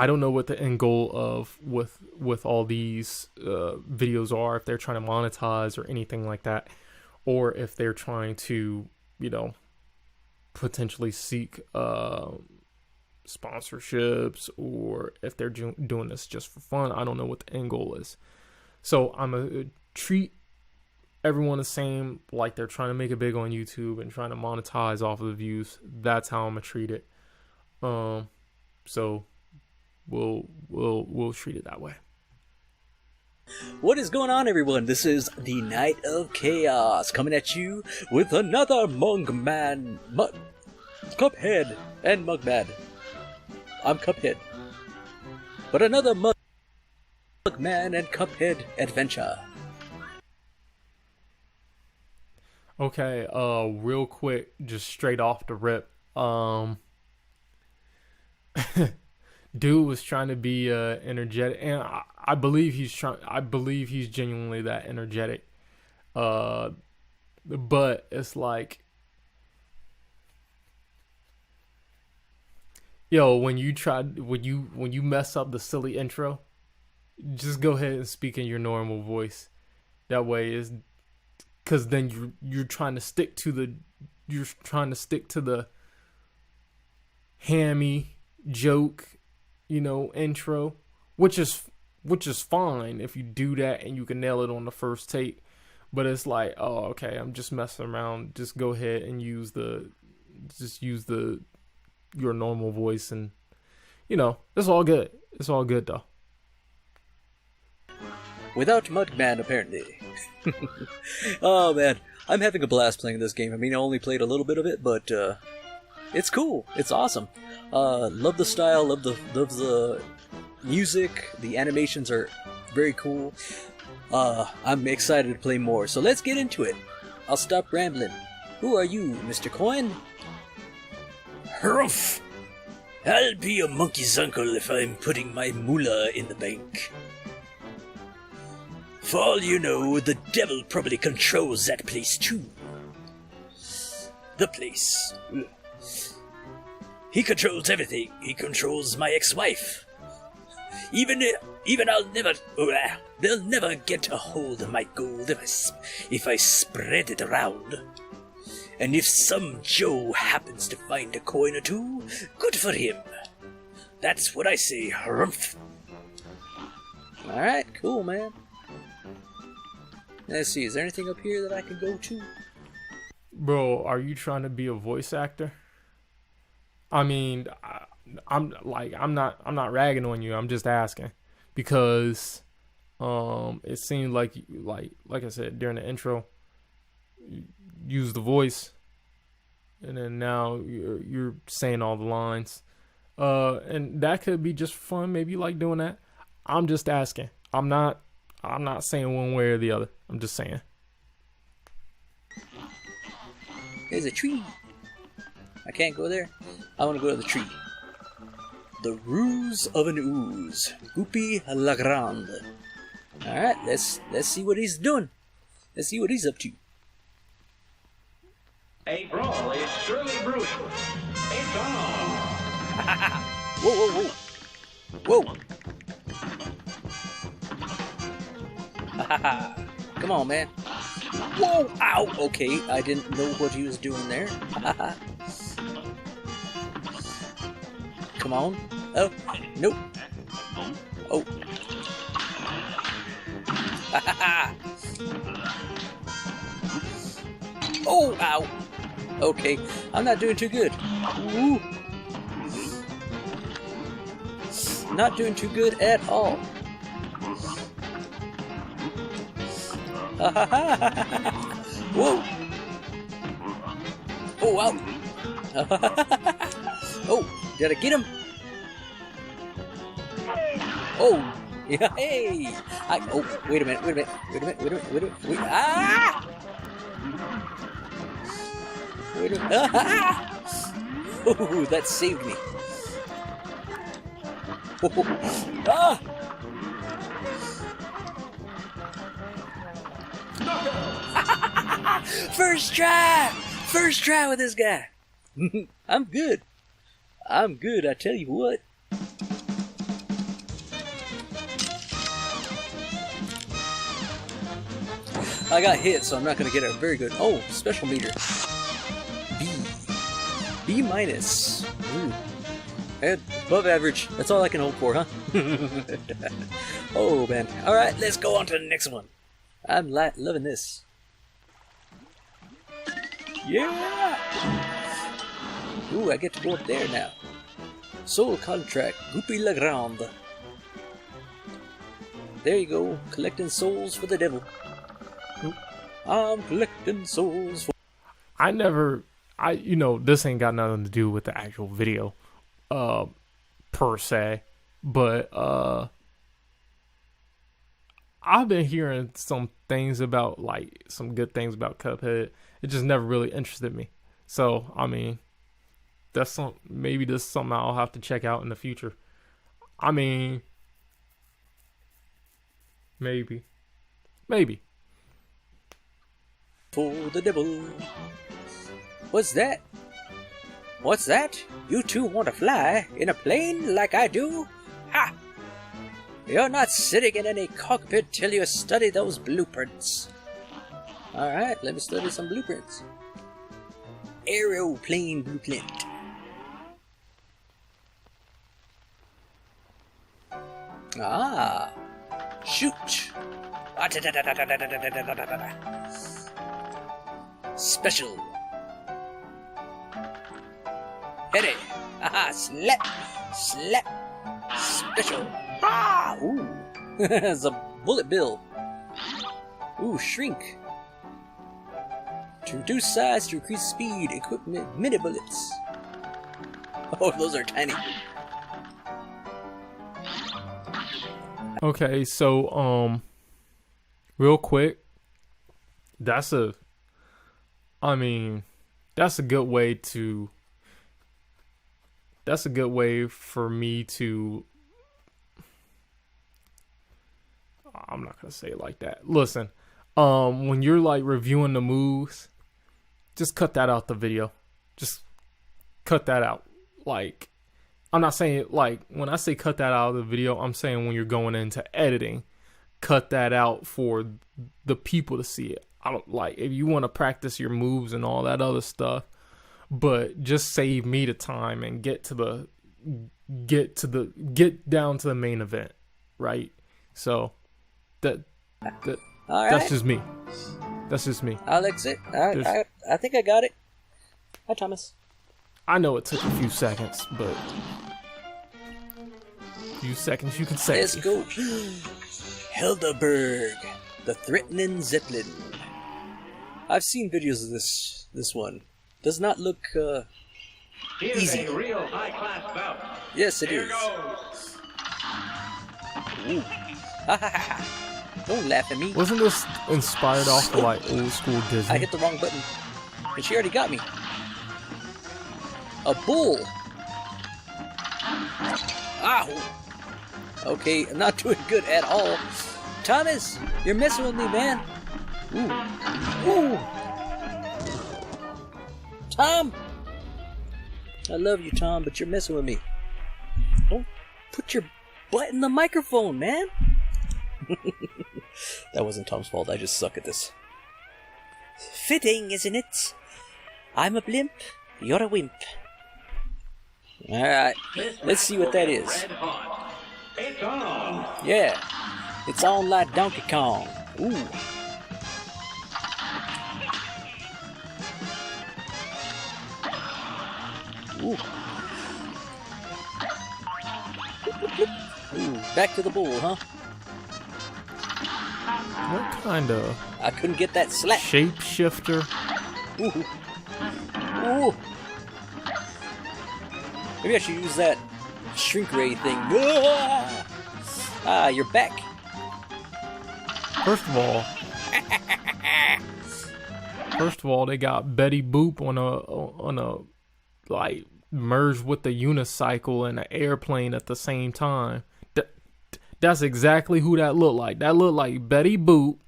don't know what the end goal of with all these videos are, if they're trying to monetize or anything like that, or if they're trying to, you know, potentially seek sponsorships, or if they're doing this just for fun. I don't know what the end goal is. So I'm gonna treat everyone the same, like they're trying to make it big on YouTube and trying to monetize off of the views. That's how I'm gonna treat it. So we'll treat it that way. What is going on, everyone? This is the Night of Chaos coming at you with another Cuphead and Mugbad. I'm Cuphead, but another Mugman and Cuphead adventure. Okay, real quick, just straight off the rip, dude was trying to be energetic, and I believe he's genuinely that energetic. But it's like, yo, when you mess up the silly intro, just go ahead and speak in your normal voice. That way is, because then you're trying to stick to the hammy joke, you know, intro, which is fine if you do that and you can nail it on the first take. But it's like, oh, okay, I'm just messing around. Just go ahead and use your normal voice, and you know, it's all good. It's all good though. Without Mudman, apparently. Oh man, I'm having a blast playing this game. I mean, I only played a little bit of it, but it's cool. It's awesome. Love the style. Love the music. The animations are very cool. I'm excited to play more. So let's get into it. I'll stop rambling. Who are you, Mr. Coin? Humph! I'll be your monkey's uncle if I'm putting my moolah in the bank. For all you know, the devil probably controls that place too. The place. He controls everything. He controls my ex-wife. Even they'll never get a hold of my gold if I spread it around. And if some Joe happens to find a coin or two, good for him. That's what I say, Humph. Alright, cool, man. Let's see, is there anything up here that I can go to? Bro, are you trying to be a voice actor? I mean, I'm not ragging on you. I'm just asking because it seemed like I said during the intro, you use the voice, and then now you're saying all the lines, and that could be just fun. Maybe you like doing that. I'm just asking. I'm not saying one way or the other. I'm just saying. There's a tree. I can't go there. I want to go to the tree. The Ruse of an Ooze. Goopy Lagrande. Alright, let's see what he's doing. Let's see what he's up to. A brawl is surely brewing. It's on! Whoa, whoa, whoa. Whoa. Come on, man. Whoa! Ow! Okay, I didn't know what he was doing there. Come on. Oh, nope. Oh. Oh, ow. Okay, I'm not doing too good. Ooh. Not doing too good at all. Whoa. Oh, wow. Oh, did I get him? Oh, yeah, hey. Oh, wait a minute. Ah! Wait a minute. Oh, that saved me. Oh, ah! First try with this guy. I'm good, I tell you what. I got hit, so I'm not gonna get a very good. Oh, special meter. B minus. Ooh. And above average. That's all I can hope for, huh? Oh man. Alright, let's go on to the next one. I'm loving this. Yeah! Ooh, I get to go up there now. Soul contract, Goupy Legrand. There you go, collecting souls for the devil. I'm collecting souls for... this ain't got nothing to do with the actual video, per se, but, I've been hearing some things about, like, some good things about Cuphead. It just never really interested me. So, I mean, maybe this is something I'll have to check out in the future. I mean, maybe. For the devil. What's that? What's that? You two want to fly in a plane like I do? Ha! You're not sitting in any cockpit till you study those blueprints. Alright, let me study some blueprints. Aeroplane blueprint. Ah. Shoot. Special. Hit it. Aha, slap. Special. Ah! Ooh. It's a bullet bill. Ooh, shrink. To reduce size, to increase speed, equipment, mini bullets. Oh, those are tiny. Okay, so, real quick, that's a good way for me to, I'm not gonna say it like that. Listen, when you're like reviewing the moves, just cut that out the video. Just cut that out. Like, I'm not saying, like, when I say cut that out of the video, I'm saying when you're going into editing, cut that out for the people to see it. I don't, like, if you want to practice your moves and all that other stuff, but just save me the time and get down to the main event, right? So that's just me. That's just me. I'll exit. I think I got it. Hi, Thomas. I know it took a few seconds, but few seconds you can say. Let's go. Helderberg, the threatening Zeppelin. I've seen videos of this one. Does not look easy. A real high-class bout. Yes, it Here is. goes. Ooh. Don't laugh at me. Wasn't this inspired off of like old school Disney? I hit the wrong button. And she already got me. A bull. Ow. Okay, I'm not doing good at all. Thomas, you're messing with me, man. Ooh. Ooh. Tom. I love you, Tom, but you're messing with me. Don't put your butt in the microphone, man. That wasn't Tom's fault. I just suck at this. Fitting, isn't it? I'm a blimp. You're a wimp. Alright, let's see what that is. Red hot. It's on. Yeah, it's on like Donkey Kong. Ooh. Ooh. Ooh, back to the bull, huh? What kind of I couldn't get that slap. shapeshifter? Ooh. Ooh. Maybe I should use that shrink ray thing. Ah, you're back. First of all, they got Betty Boop on a like merged with the unicycle and an airplane at the same time. That's exactly who that looked like. That looked like Betty Boop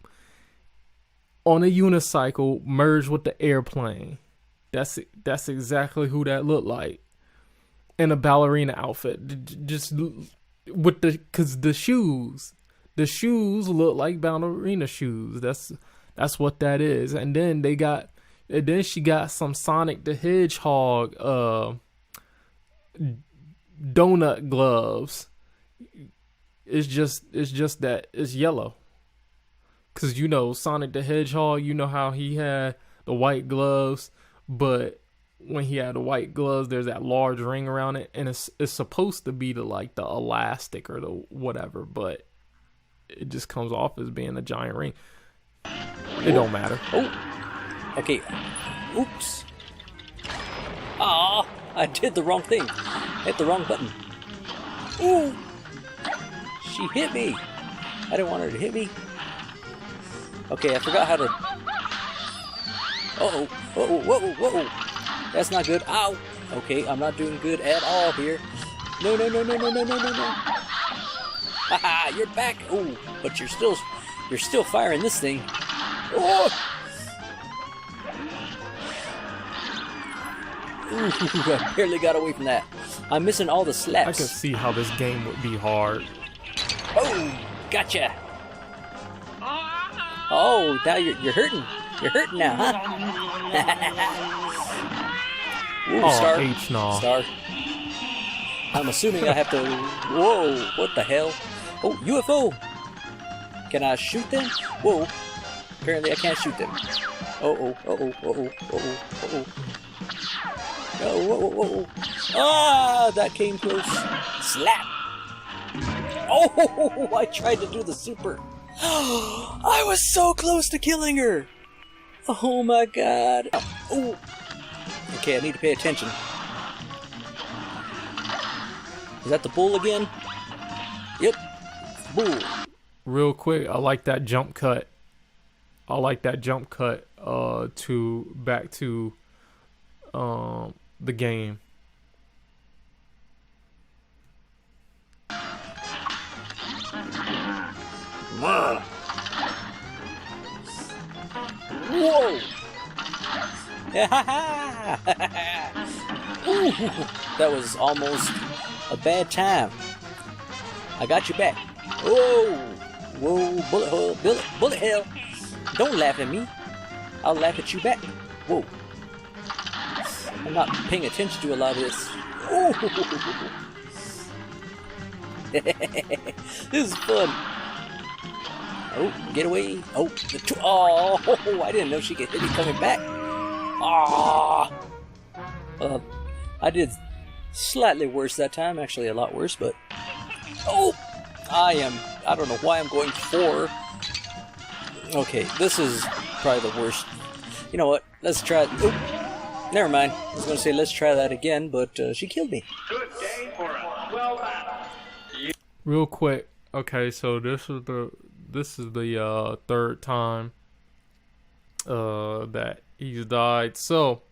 on a unicycle merged with the airplane. That's exactly who that looked like. In a ballerina outfit. Just with cause the shoes look like ballerina shoes. That's what that is. And then she got some Sonic the Hedgehog donut gloves. It's just that it's yellow. Cause you know Sonic the Hedgehog, you know how he had the white gloves, but when he had the white gloves, there's that large ring around it, and it's supposed to be the elastic or the whatever, but it just comes off as being a giant ring. It don't matter. Oh, okay. Oops. Ah, I did the wrong thing. Hit the wrong button. Ooh, she hit me. I didn't want her to hit me. Okay, I forgot how to. Uh-oh. Uh-oh. Whoa. Whoa. That's not good. Ow. Okay, I'm not doing good at all here. No. Haha, you're back. Oh, but you're still firing this thing. Oh. Ooh, I barely got away from that. I'm missing all the slaps. I can see how this game would be hard. Oh, gotcha. Oh, now you're hurting. You're hurting now, huh? Ooh, star. H-Naw. Star. I'm assuming I have to. Whoa! What the hell? Oh, UFO. Can I shoot them? Whoa! Apparently I can't shoot them. Oh. Whoa. Ah, that came close. Slap. Oh, I tried to do the super. I was so close to killing her. Oh my god. Oh. Okay, I need to pay attention. Is that the bull again? Yep. Bull. Real quick, I like that jump cut. To back to the game. Whoa! Ooh, that was almost a bad time. I got you back. Whoa, bullet hell. Don't laugh at me. I'll laugh at you back. Whoa. I'm not paying attention to a lot of this. Ooh. This is fun. Oh, get away. Oh, I didn't know she could hit me coming back. I did slightly worse that time. Actually, a lot worse, but... Oh! I don't know why I'm going 4. Okay, this is probably the worst. You know what? Let's try... Oh, never mind. I was going to say let's try that again, but she killed me. Good day for a well battle. Real quick. Okay, so this is the third time that he's died. So,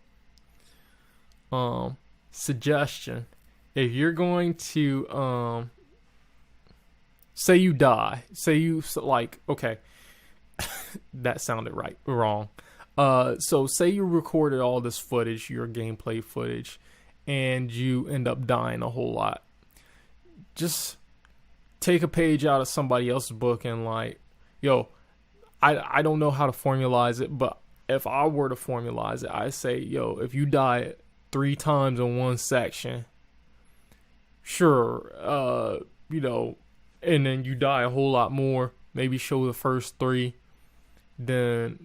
suggestion: if you're going to say you die, okay, that sounded wrong. So say you recorded all this footage, your gameplay footage, and you end up dying a whole lot. Just take a page out of somebody else's book and I don't know how to formalize it, but if I were to formalize it, I say, if you die 3 times in one section, sure, and then you die a whole lot more, maybe show the first 3, then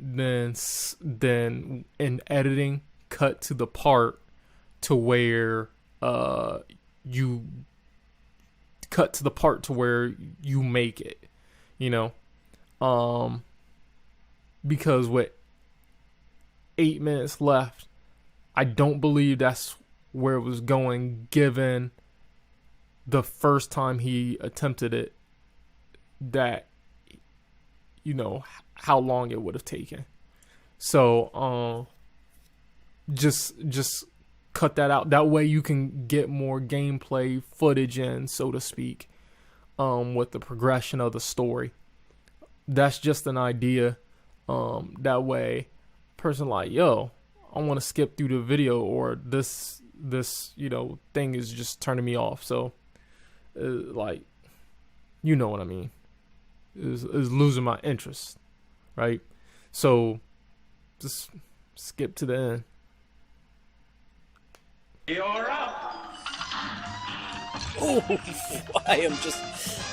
in editing, cut to the part to where you cut to the part to where you make it, you know, because with 8 minutes left, I don't believe that's where it was going, given the first time he attempted it, that, you know, how long it would have taken. So just cut that out. That way you can get more gameplay footage in, so to speak, with the progression of the story. That's just an idea. That way, person like, yo, I want to skip through the video, or this you know thing is just turning me off. So like, you know what I mean, is losing my interest, right? So just skip to the end. You're up. Oh,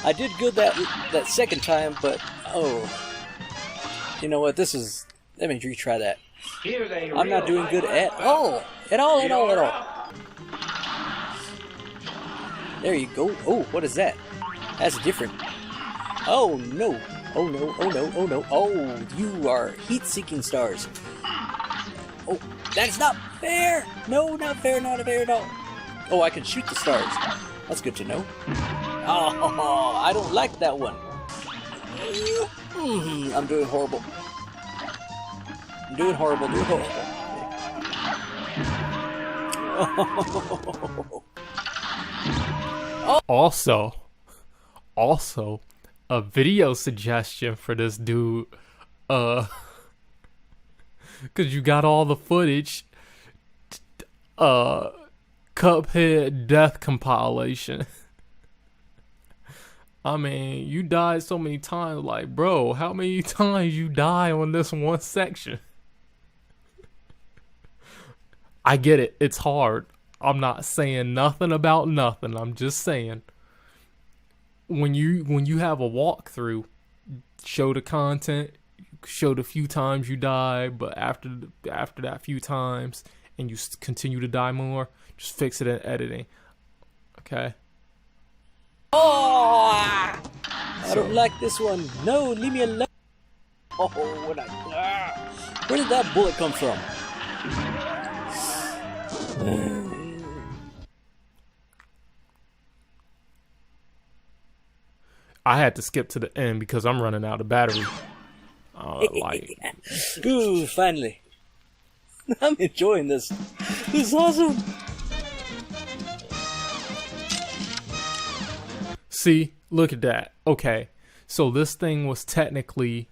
I did good that second time, but you know what? Let me retry that. Here's a I'm not doing good at all. There you go. Oh, what is that? That's different. Oh no. Oh no. Oh no. Oh no. Oh, you are heat-seeking stars. Oh, that's not fair. No, not fair. Not fair at all. Oh, I can shoot the stars. That's good to know. Oh, I don't like that one. I'm doing horrible. Also, a video suggestion for this dude, because you got all the footage, Cuphead death compilation. I mean, you died so many times, like, bro, how many times you die on this one section? I get it, it's hard. I'm not saying nothing about nothing. I'm just saying, when you have a walkthrough, show the content, show the few times you die, but after that few times, and you continue to die more, just fix it in editing. Okay. Oh, I don't like this one. No, leave me alone. Oh, where did that bullet come from? I had to skip to the end because I'm running out of battery. Ooh, finally. I'm enjoying this. This is awesome. See, look at that. Okay, so this thing was technically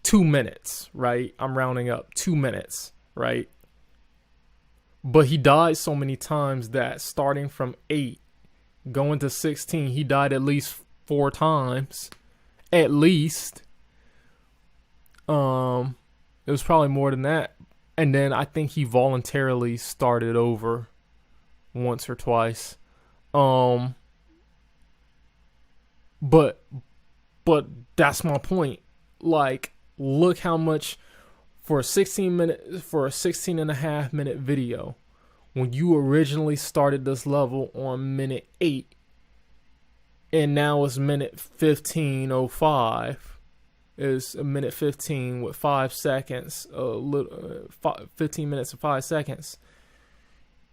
2 minutes, right? I'm rounding up 2 minutes, right? But he died so many times that starting from 8, going to 16, he died at least 4 times. At least. It was probably more than that. And then I think he voluntarily started over once or twice. But that's my point. Like, look how much for a 16 and a half minute video, when you originally started this level on minute 8, and now it's minute 15:05, is a minute 15 with 5 seconds, 15 minutes and 5 seconds.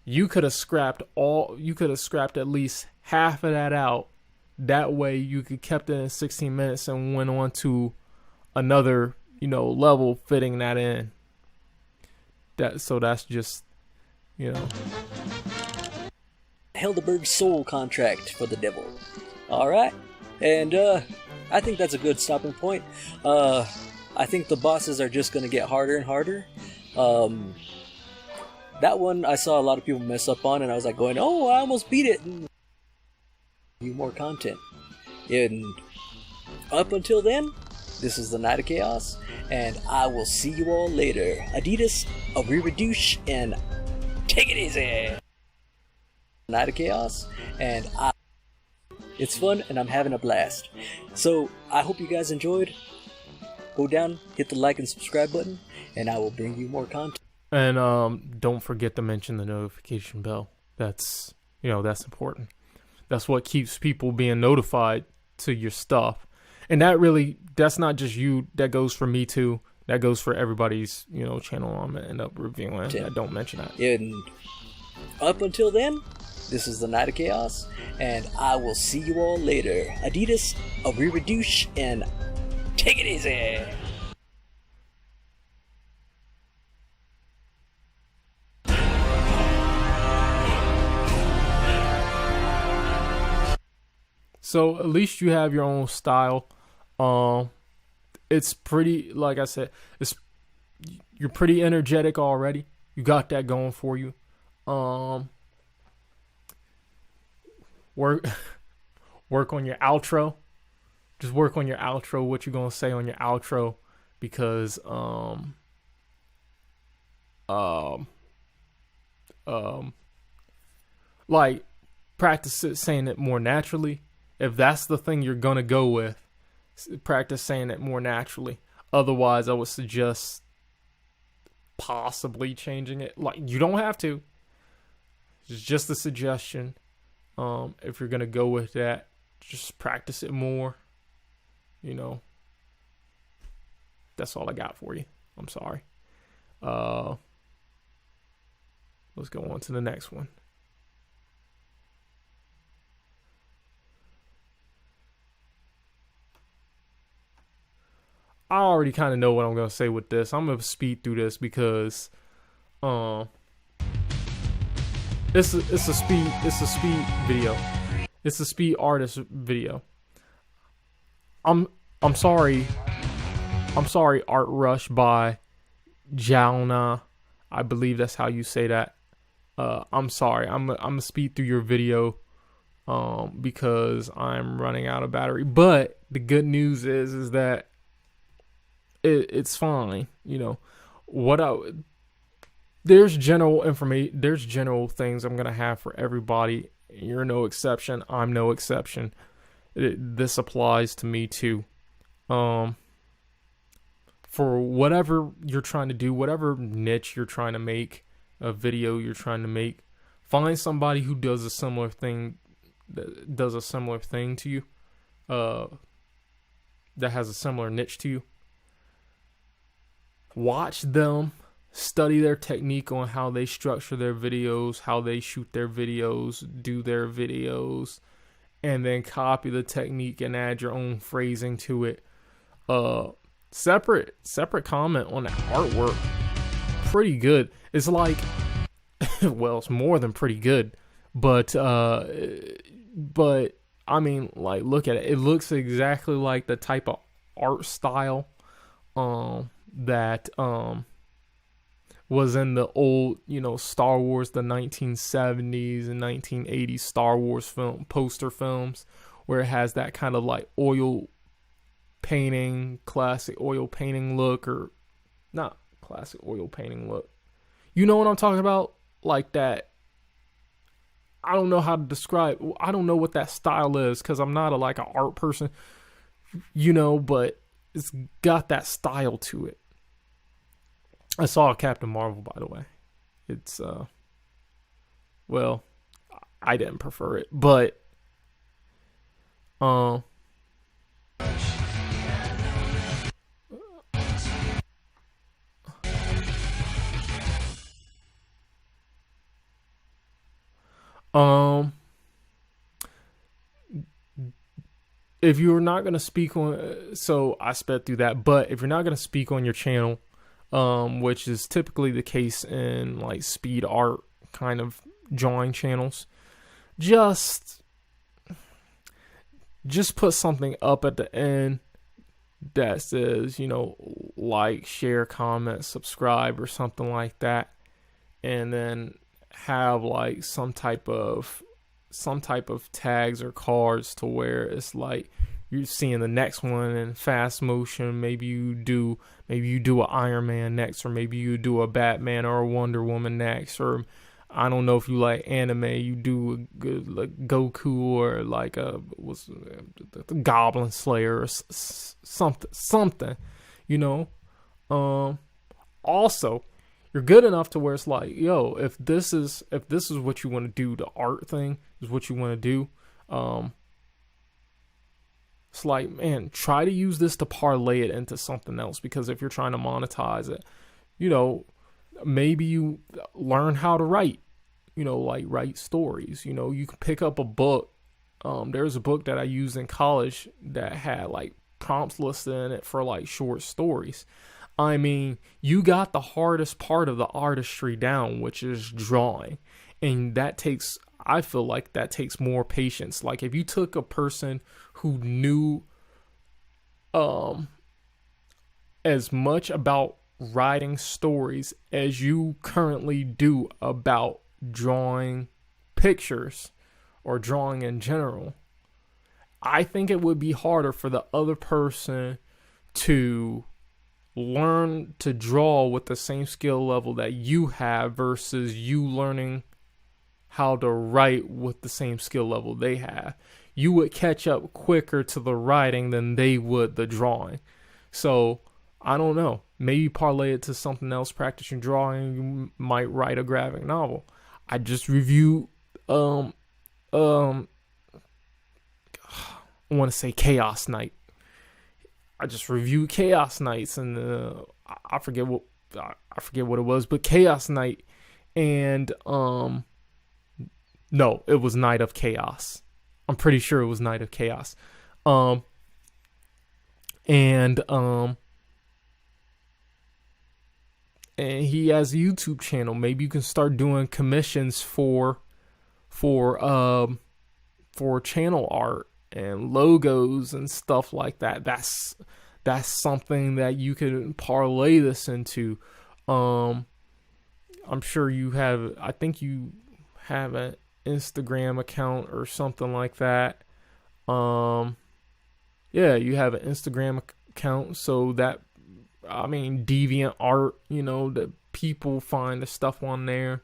You could have scrapped at least half of that out. That way you could kept it in 16 minutes and went on to another, level fitting that in. So that's just, Helderberg's soul contract for the devil. Alright. And I think that's a good stopping point. I think the bosses are just going to get harder and harder. That one I saw a lot of people mess up on, and I was like going, oh, I almost beat it. And more content. And up until then, this is the Night of Chaos, and I will see you all later. Adidas, Arrivederci, and take it easy. Night of Chaos, and it's fun, and I'm having a blast. So I hope you guys enjoyed. Go down, hit the like and subscribe button, and I will bring you more content. And don't forget to mention the notification bell. That's that's important. That's what keeps people being notified to your stuff. And that's not just you. That goes for me too. That goes for everybody's, channel I'm gonna end up reviewing. Yeah. I don't mention that. And up until then, this is the Night of Chaos, and I will see you all later. Adidas, arrivederci, and take it easy. So at least you have your own style. It's pretty, like I said, you're pretty energetic already. You got that going for you. Work on your outro. Just work on your outro. What you're gonna say on your outro, because like practice saying it more naturally. If that's the thing you're gonna go with, practice saying it more naturally. Otherwise, I would suggest possibly changing it. Like, you don't have to. It's just a suggestion. If you're gonna go with that, just practice it more. That's all I got for you. I'm sorry. Let's go on to the next one. I already kind of know what I'm gonna say with this. I'm gonna speed through this because, it's a speed video. It's a speed artist video. I'm sorry. Art Rush by Jalna. I believe that's how you say that. I'm sorry. I'm gonna speed through your video, because I'm running out of battery. But the good news is that it's fine. There's general information. There's general things I'm gonna have for everybody. You're no exception. I'm no exception. This applies to me too. For whatever you're trying to do, whatever niche you're trying to make, a video you're trying to make, find somebody who does a similar thing, to you, that has a similar niche to you. Watch them, study their technique on how they structure their videos, how they shoot their videos, do their videos, and then copy the technique and add your own phrasing to it. Separate comment on the artwork. Pretty good. It's like, well, it's more than pretty good, but I mean, like, look at it. It looks exactly like the type of art style that was in the old, Star Wars, the 1970s and 1980s Star Wars film poster films, where it has that kind of like oil painting, classic oil painting look, or not classic oil painting look. You know what I'm talking about? Like that. I don't know how to describe. I don't know what that style is, because I'm not an art person, but it's got that style to it. I saw Captain Marvel, by the way. It's, well, I didn't prefer it, but, if you're not going to speak on, so I sped through that, but if you're not going to speak on your channel, which is typically the case in like speed art kind of drawing channels, just put something up at the end that says, like, share, comment, subscribe, or something like that, and then have like some type of tags or cards to where it's like you're seeing the next one in fast motion. Maybe you do an Iron Man next, or maybe you do a Batman or a Wonder Woman next, or I don't know if you like anime, you do a good like Goku, or like the Goblin Slayer, or something. Also, You're good enough to where it's like, yo, if this is what you want to do, the art thing is what you want to do. It's like, man, try to use this to parlay it into something else, because if you're trying to monetize it, you know, maybe you learn how to write, you know, like write stories. You know, you can pick up a book. There's a book that I used in college that had like prompts listed in it for like short stories. I mean, you got the hardest part of the artistry down, which is drawing. And that takes, I feel like that takes more patience. Like if you took a person who knew as much about writing stories as you currently do about drawing pictures or drawing in general, I think it would be harder for the other person to learn to draw with the same skill level that you have versus you learning how to write with the same skill level they have. You would catch up quicker to the writing than they would the drawing. So I don't know. Maybe parlay it to something else. Practicing drawing, you might write a graphic novel. I just reviewed I want to say Chaos Knight. I just reviewed Chaos Knights, and I forget what it was, but Chaos Knight, and no, it was Knight of Chaos. I'm pretty sure it was Knight of Chaos. And he has a YouTube channel. Maybe you can start doing commissions for channel art and logos and stuff like that. That's something that you can parlay this into. I'm sure you have, I think you have an Instagram account or something like that. Yeah, you have an Instagram account, so that, I mean, deviant art, you know, that people find the stuff on there.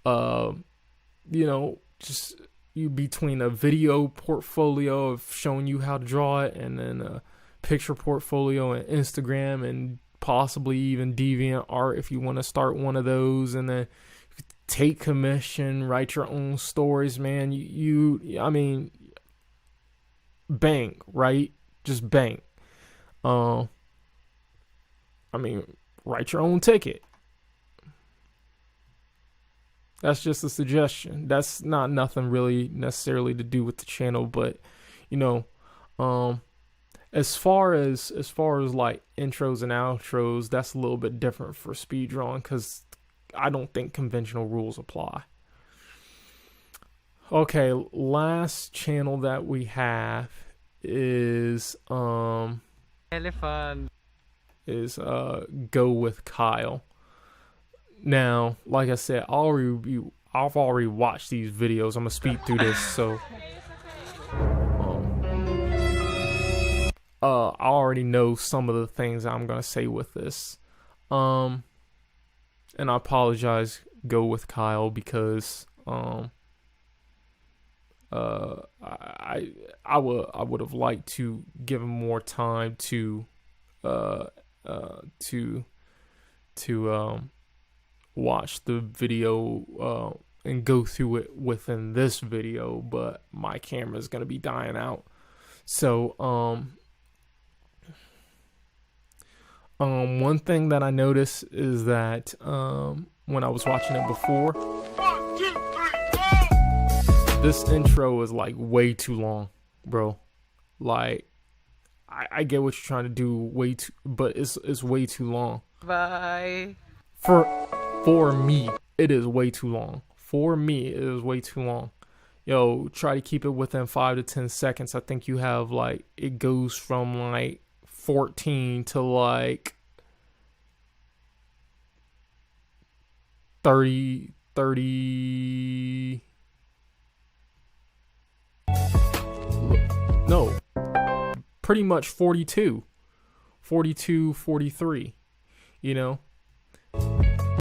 You know, just you between a video portfolio of showing you how to draw it, and then a picture portfolio and Instagram, and possibly even deviant art if you want to start one of those, and then take commission, write your own stories, man. I mean, bank, right? Just bank. I mean, write your own ticket. That's just a suggestion. That's not nothing really necessarily to do with the channel, but you know, as far as like intros and outros, that's a little bit different for speed drawing, because I don't think conventional rules apply. Okay, last channel that we have is Elephant. Go with Kyle. Now, like I said, I've already watched these videos. I'm gonna speed through this, so I already know some of the things I'm gonna say with this. And I apologize, Go with Kyle, because I would have liked to give him more time to watch the video and go through it within this video, but my camera is gonna be dying out. So one thing that I noticed is that when I was watching it before, this intro is like way too long, bro. Like, I get what you're trying to do, but it's way too long. Bye. For me, it is way too long. For me, it is way too long. Yo, try to keep it within 5 to 10 seconds. I think you have like, it goes from like 14 to like 30 no, pretty much 42, 43, you know.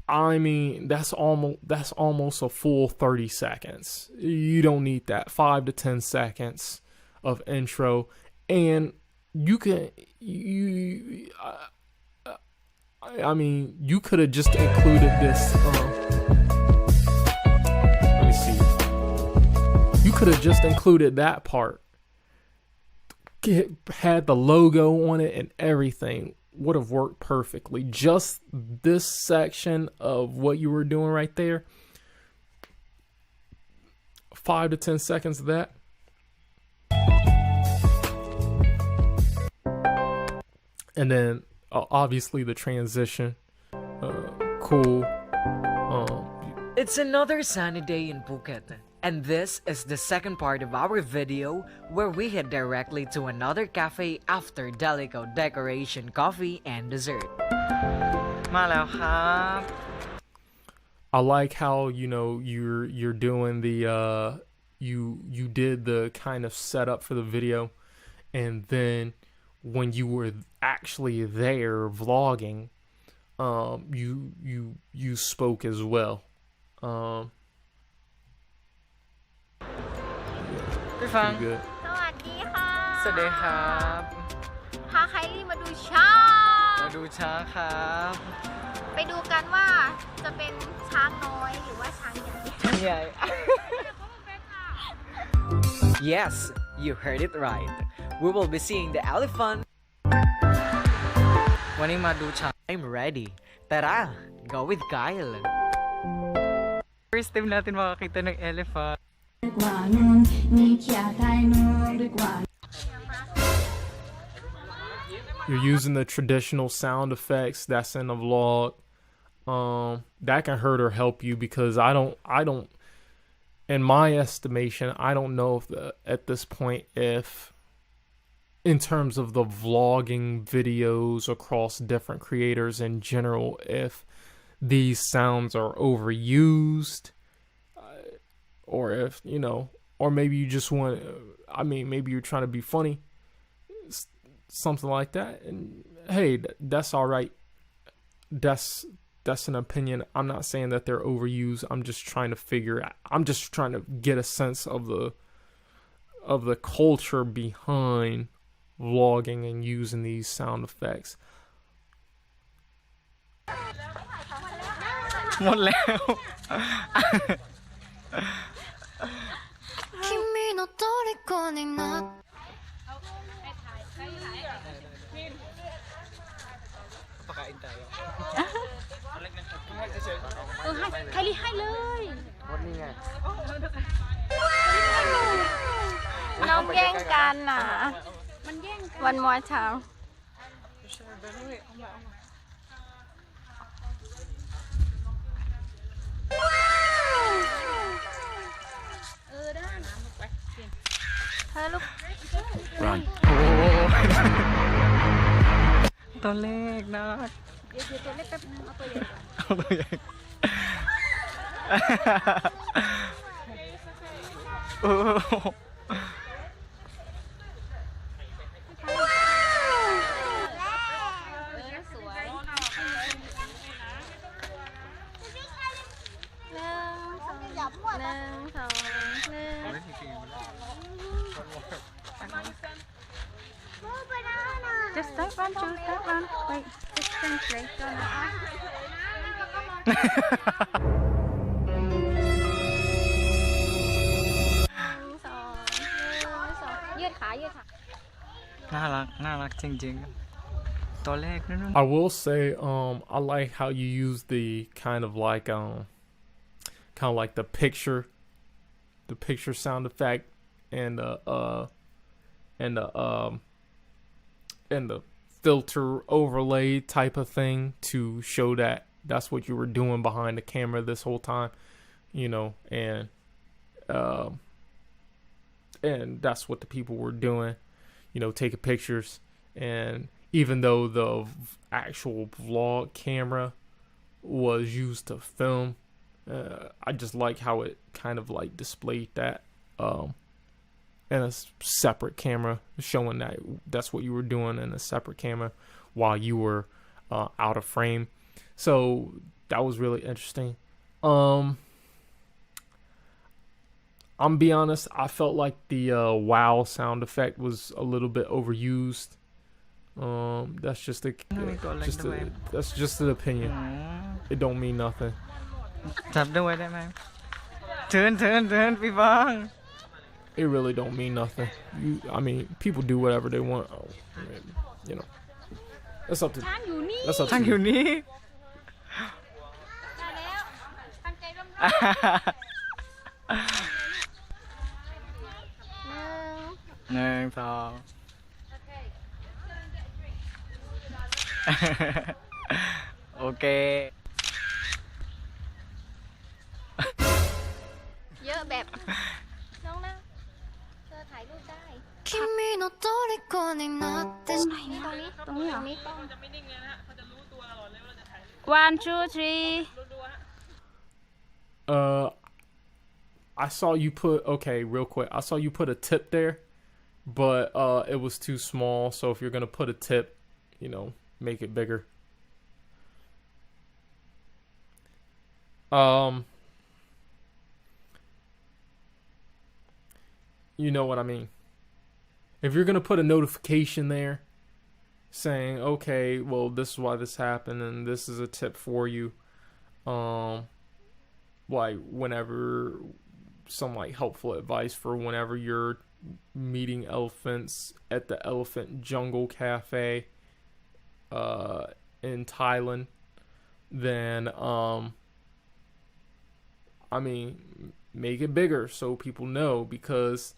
I mean, that's almost a full 30 seconds. You don't need that. 5 to 10 seconds of intro, and you can I mean, you could have just included this. Let me see. You could have just included that part. Had the logo on it and everything. Would have worked perfectly. Just this section of what you were doing right there. 5 to 10 seconds of that. And then obviously the transition. Cool. It's another sunny day in Phuket, and this is the second part of our video where we head directly to another cafe after Delico decoration, coffee, and dessert. มาแล้วครับ I like how, you know, you're doing the you did the kind of setup for the video, and then when you were actually there vlogging, you spoke as well. พี่ฟัง Pretty good. สวัสดีค่ะ สวัสดีครับ พาไคลี่มาดูช้าง มาดูช้างครับ ไปดูกันว่าจะเป็นช้างน้อยหรือว่าช้างใหญ่ ช้างใหญ่ Yes, you heard it right. We will be seeing the elephant. วันนี้มาดูช้าง I'm ready. Tara, go with Kyle. First time natin makakita ng elephant. You're using the traditional sound effects that's in the vlog. That can hurt or help you, because I don't in my estimation, I don't know if at this point, if in terms of the vlogging videos across different creators in general, if these sounds are overused, or if, you know, or maybe you just want, I mean, maybe you're trying to be funny, something like that, and hey, that's all right. That's an opinion. I'm not saying that they're overused. I'm just trying to get a sense of the culture behind vlogging and using these sound effects. หมดแล้ว Pakain tayo. ไคลี่ให้เลย What ni nga? น้องแย่งกันน่ะมันแย่งวันมอเช้าเธอลูก Run. ตัวเลขนะ เดี๋ยวตัวเล็กแป๊บนึงเอาตัวใหญ่ เอาตัวใหญ่โอ้โห สวยหนึ่งสองหนึ่งJust that one, choose that one. Wait, just translate. Don't know. ยืดขายืดขา น่ารักจริงๆตัวเลขนั่น I will say, I like how you use the kind of like the picture sound effect and the filter overlay type of thing to show that that's what you were doing behind the camera this whole time, you know, and that's what the people were doing, you know, taking pictures. And even though the actual vlog camera was used to film, I just like how it kind of like displayed that in a separate camera, showing that that's what you were doing in a separate camera while you were out of frame. So that was really interesting. I'm be honest, I felt like the wow sound effect was a little bit overused. That's just a, just a that's just an opinion. It don't mean nothing. จับด้วยได้ไหมturn พี่บอง It really don't mean nothing. I mean, people do whatever they want. I mean, you know, that's up to. That's up ทาง to อยู่ you. นี่ หนึ่งสองโอเค เยอะแบบน้องนะเธอถ่ายรูปได้ 君の虜になってし ตรงนี้ตรงนี้เหรอ One two three I saw you put real quick. I saw you put a tip there, but it was too small. So if you're gonna put a tip, you know, make it bigger. You know what I mean. If you're gonna put a notification there saying, okay, well, this is why this happened and this is a tip for you, like whenever some like helpful advice for whenever you're meeting elephants at the Elephant Jungle Cafe in Thailand, then I mean, make it bigger so people know, because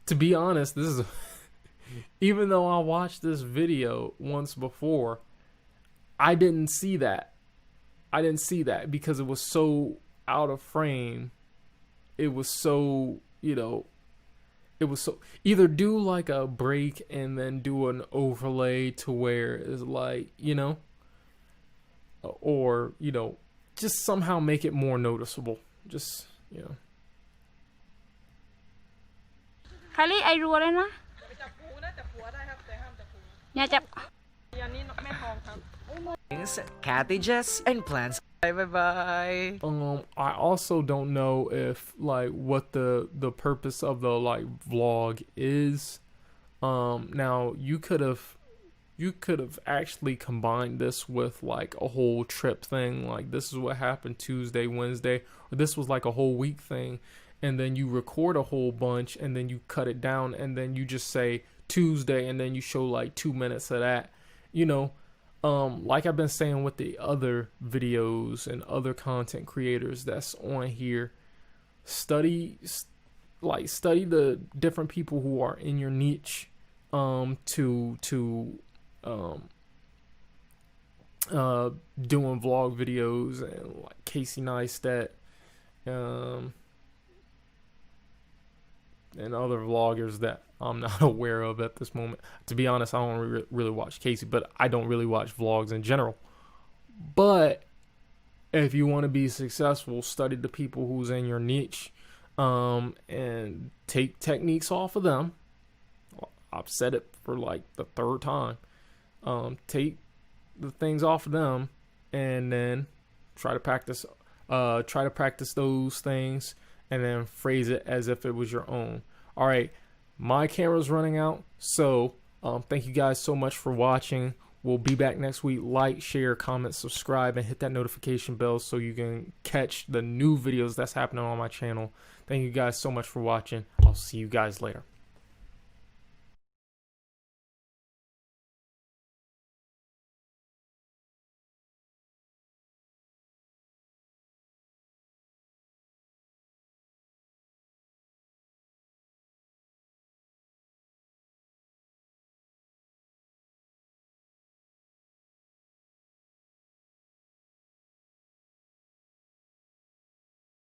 to be honest, this is even though I watched this video once before, I didn't see that because it was so out of frame. It was so, you know, it was so, either do like a break and then do an overlay to where it's like, you know, or, you know, just somehow make it more noticeable. Just, you know. คาริไอรัวเลยนะอย่าจับ Kathy Jess and plans. Bye. I also don't know if like what the purpose of the like vlog is. Now you could have actually combined this with like a whole trip thing, like this is what happened Tuesday, Wednesday, or this was like a whole week thing, and then you record a whole bunch and then you cut it down and then you just say Tuesday and then you show like 2 minutes of that, you know. Like I've been saying with the other videos and other content creators that's on here, study the different people who are in your niche, doing vlog videos, and like Casey Neistat, and other vloggers that I'm not aware of at this moment. To be honest, I don't really watch Casey, but I don't really watch vlogs in general. But if you want to be successful, study the people who's in your niche, and take techniques off of them. I've said it for like the third time. Take the things off of them and then try to practice those things and then phrase it as if it was your own. All right, my camera's running out, so thank you guys so much for watching. We'll be back next week. Like, share, comment, subscribe, and hit that notification bell so you can catch the new videos that's happening on my channel. Thank you guys so much for watching. I'll see you guys later.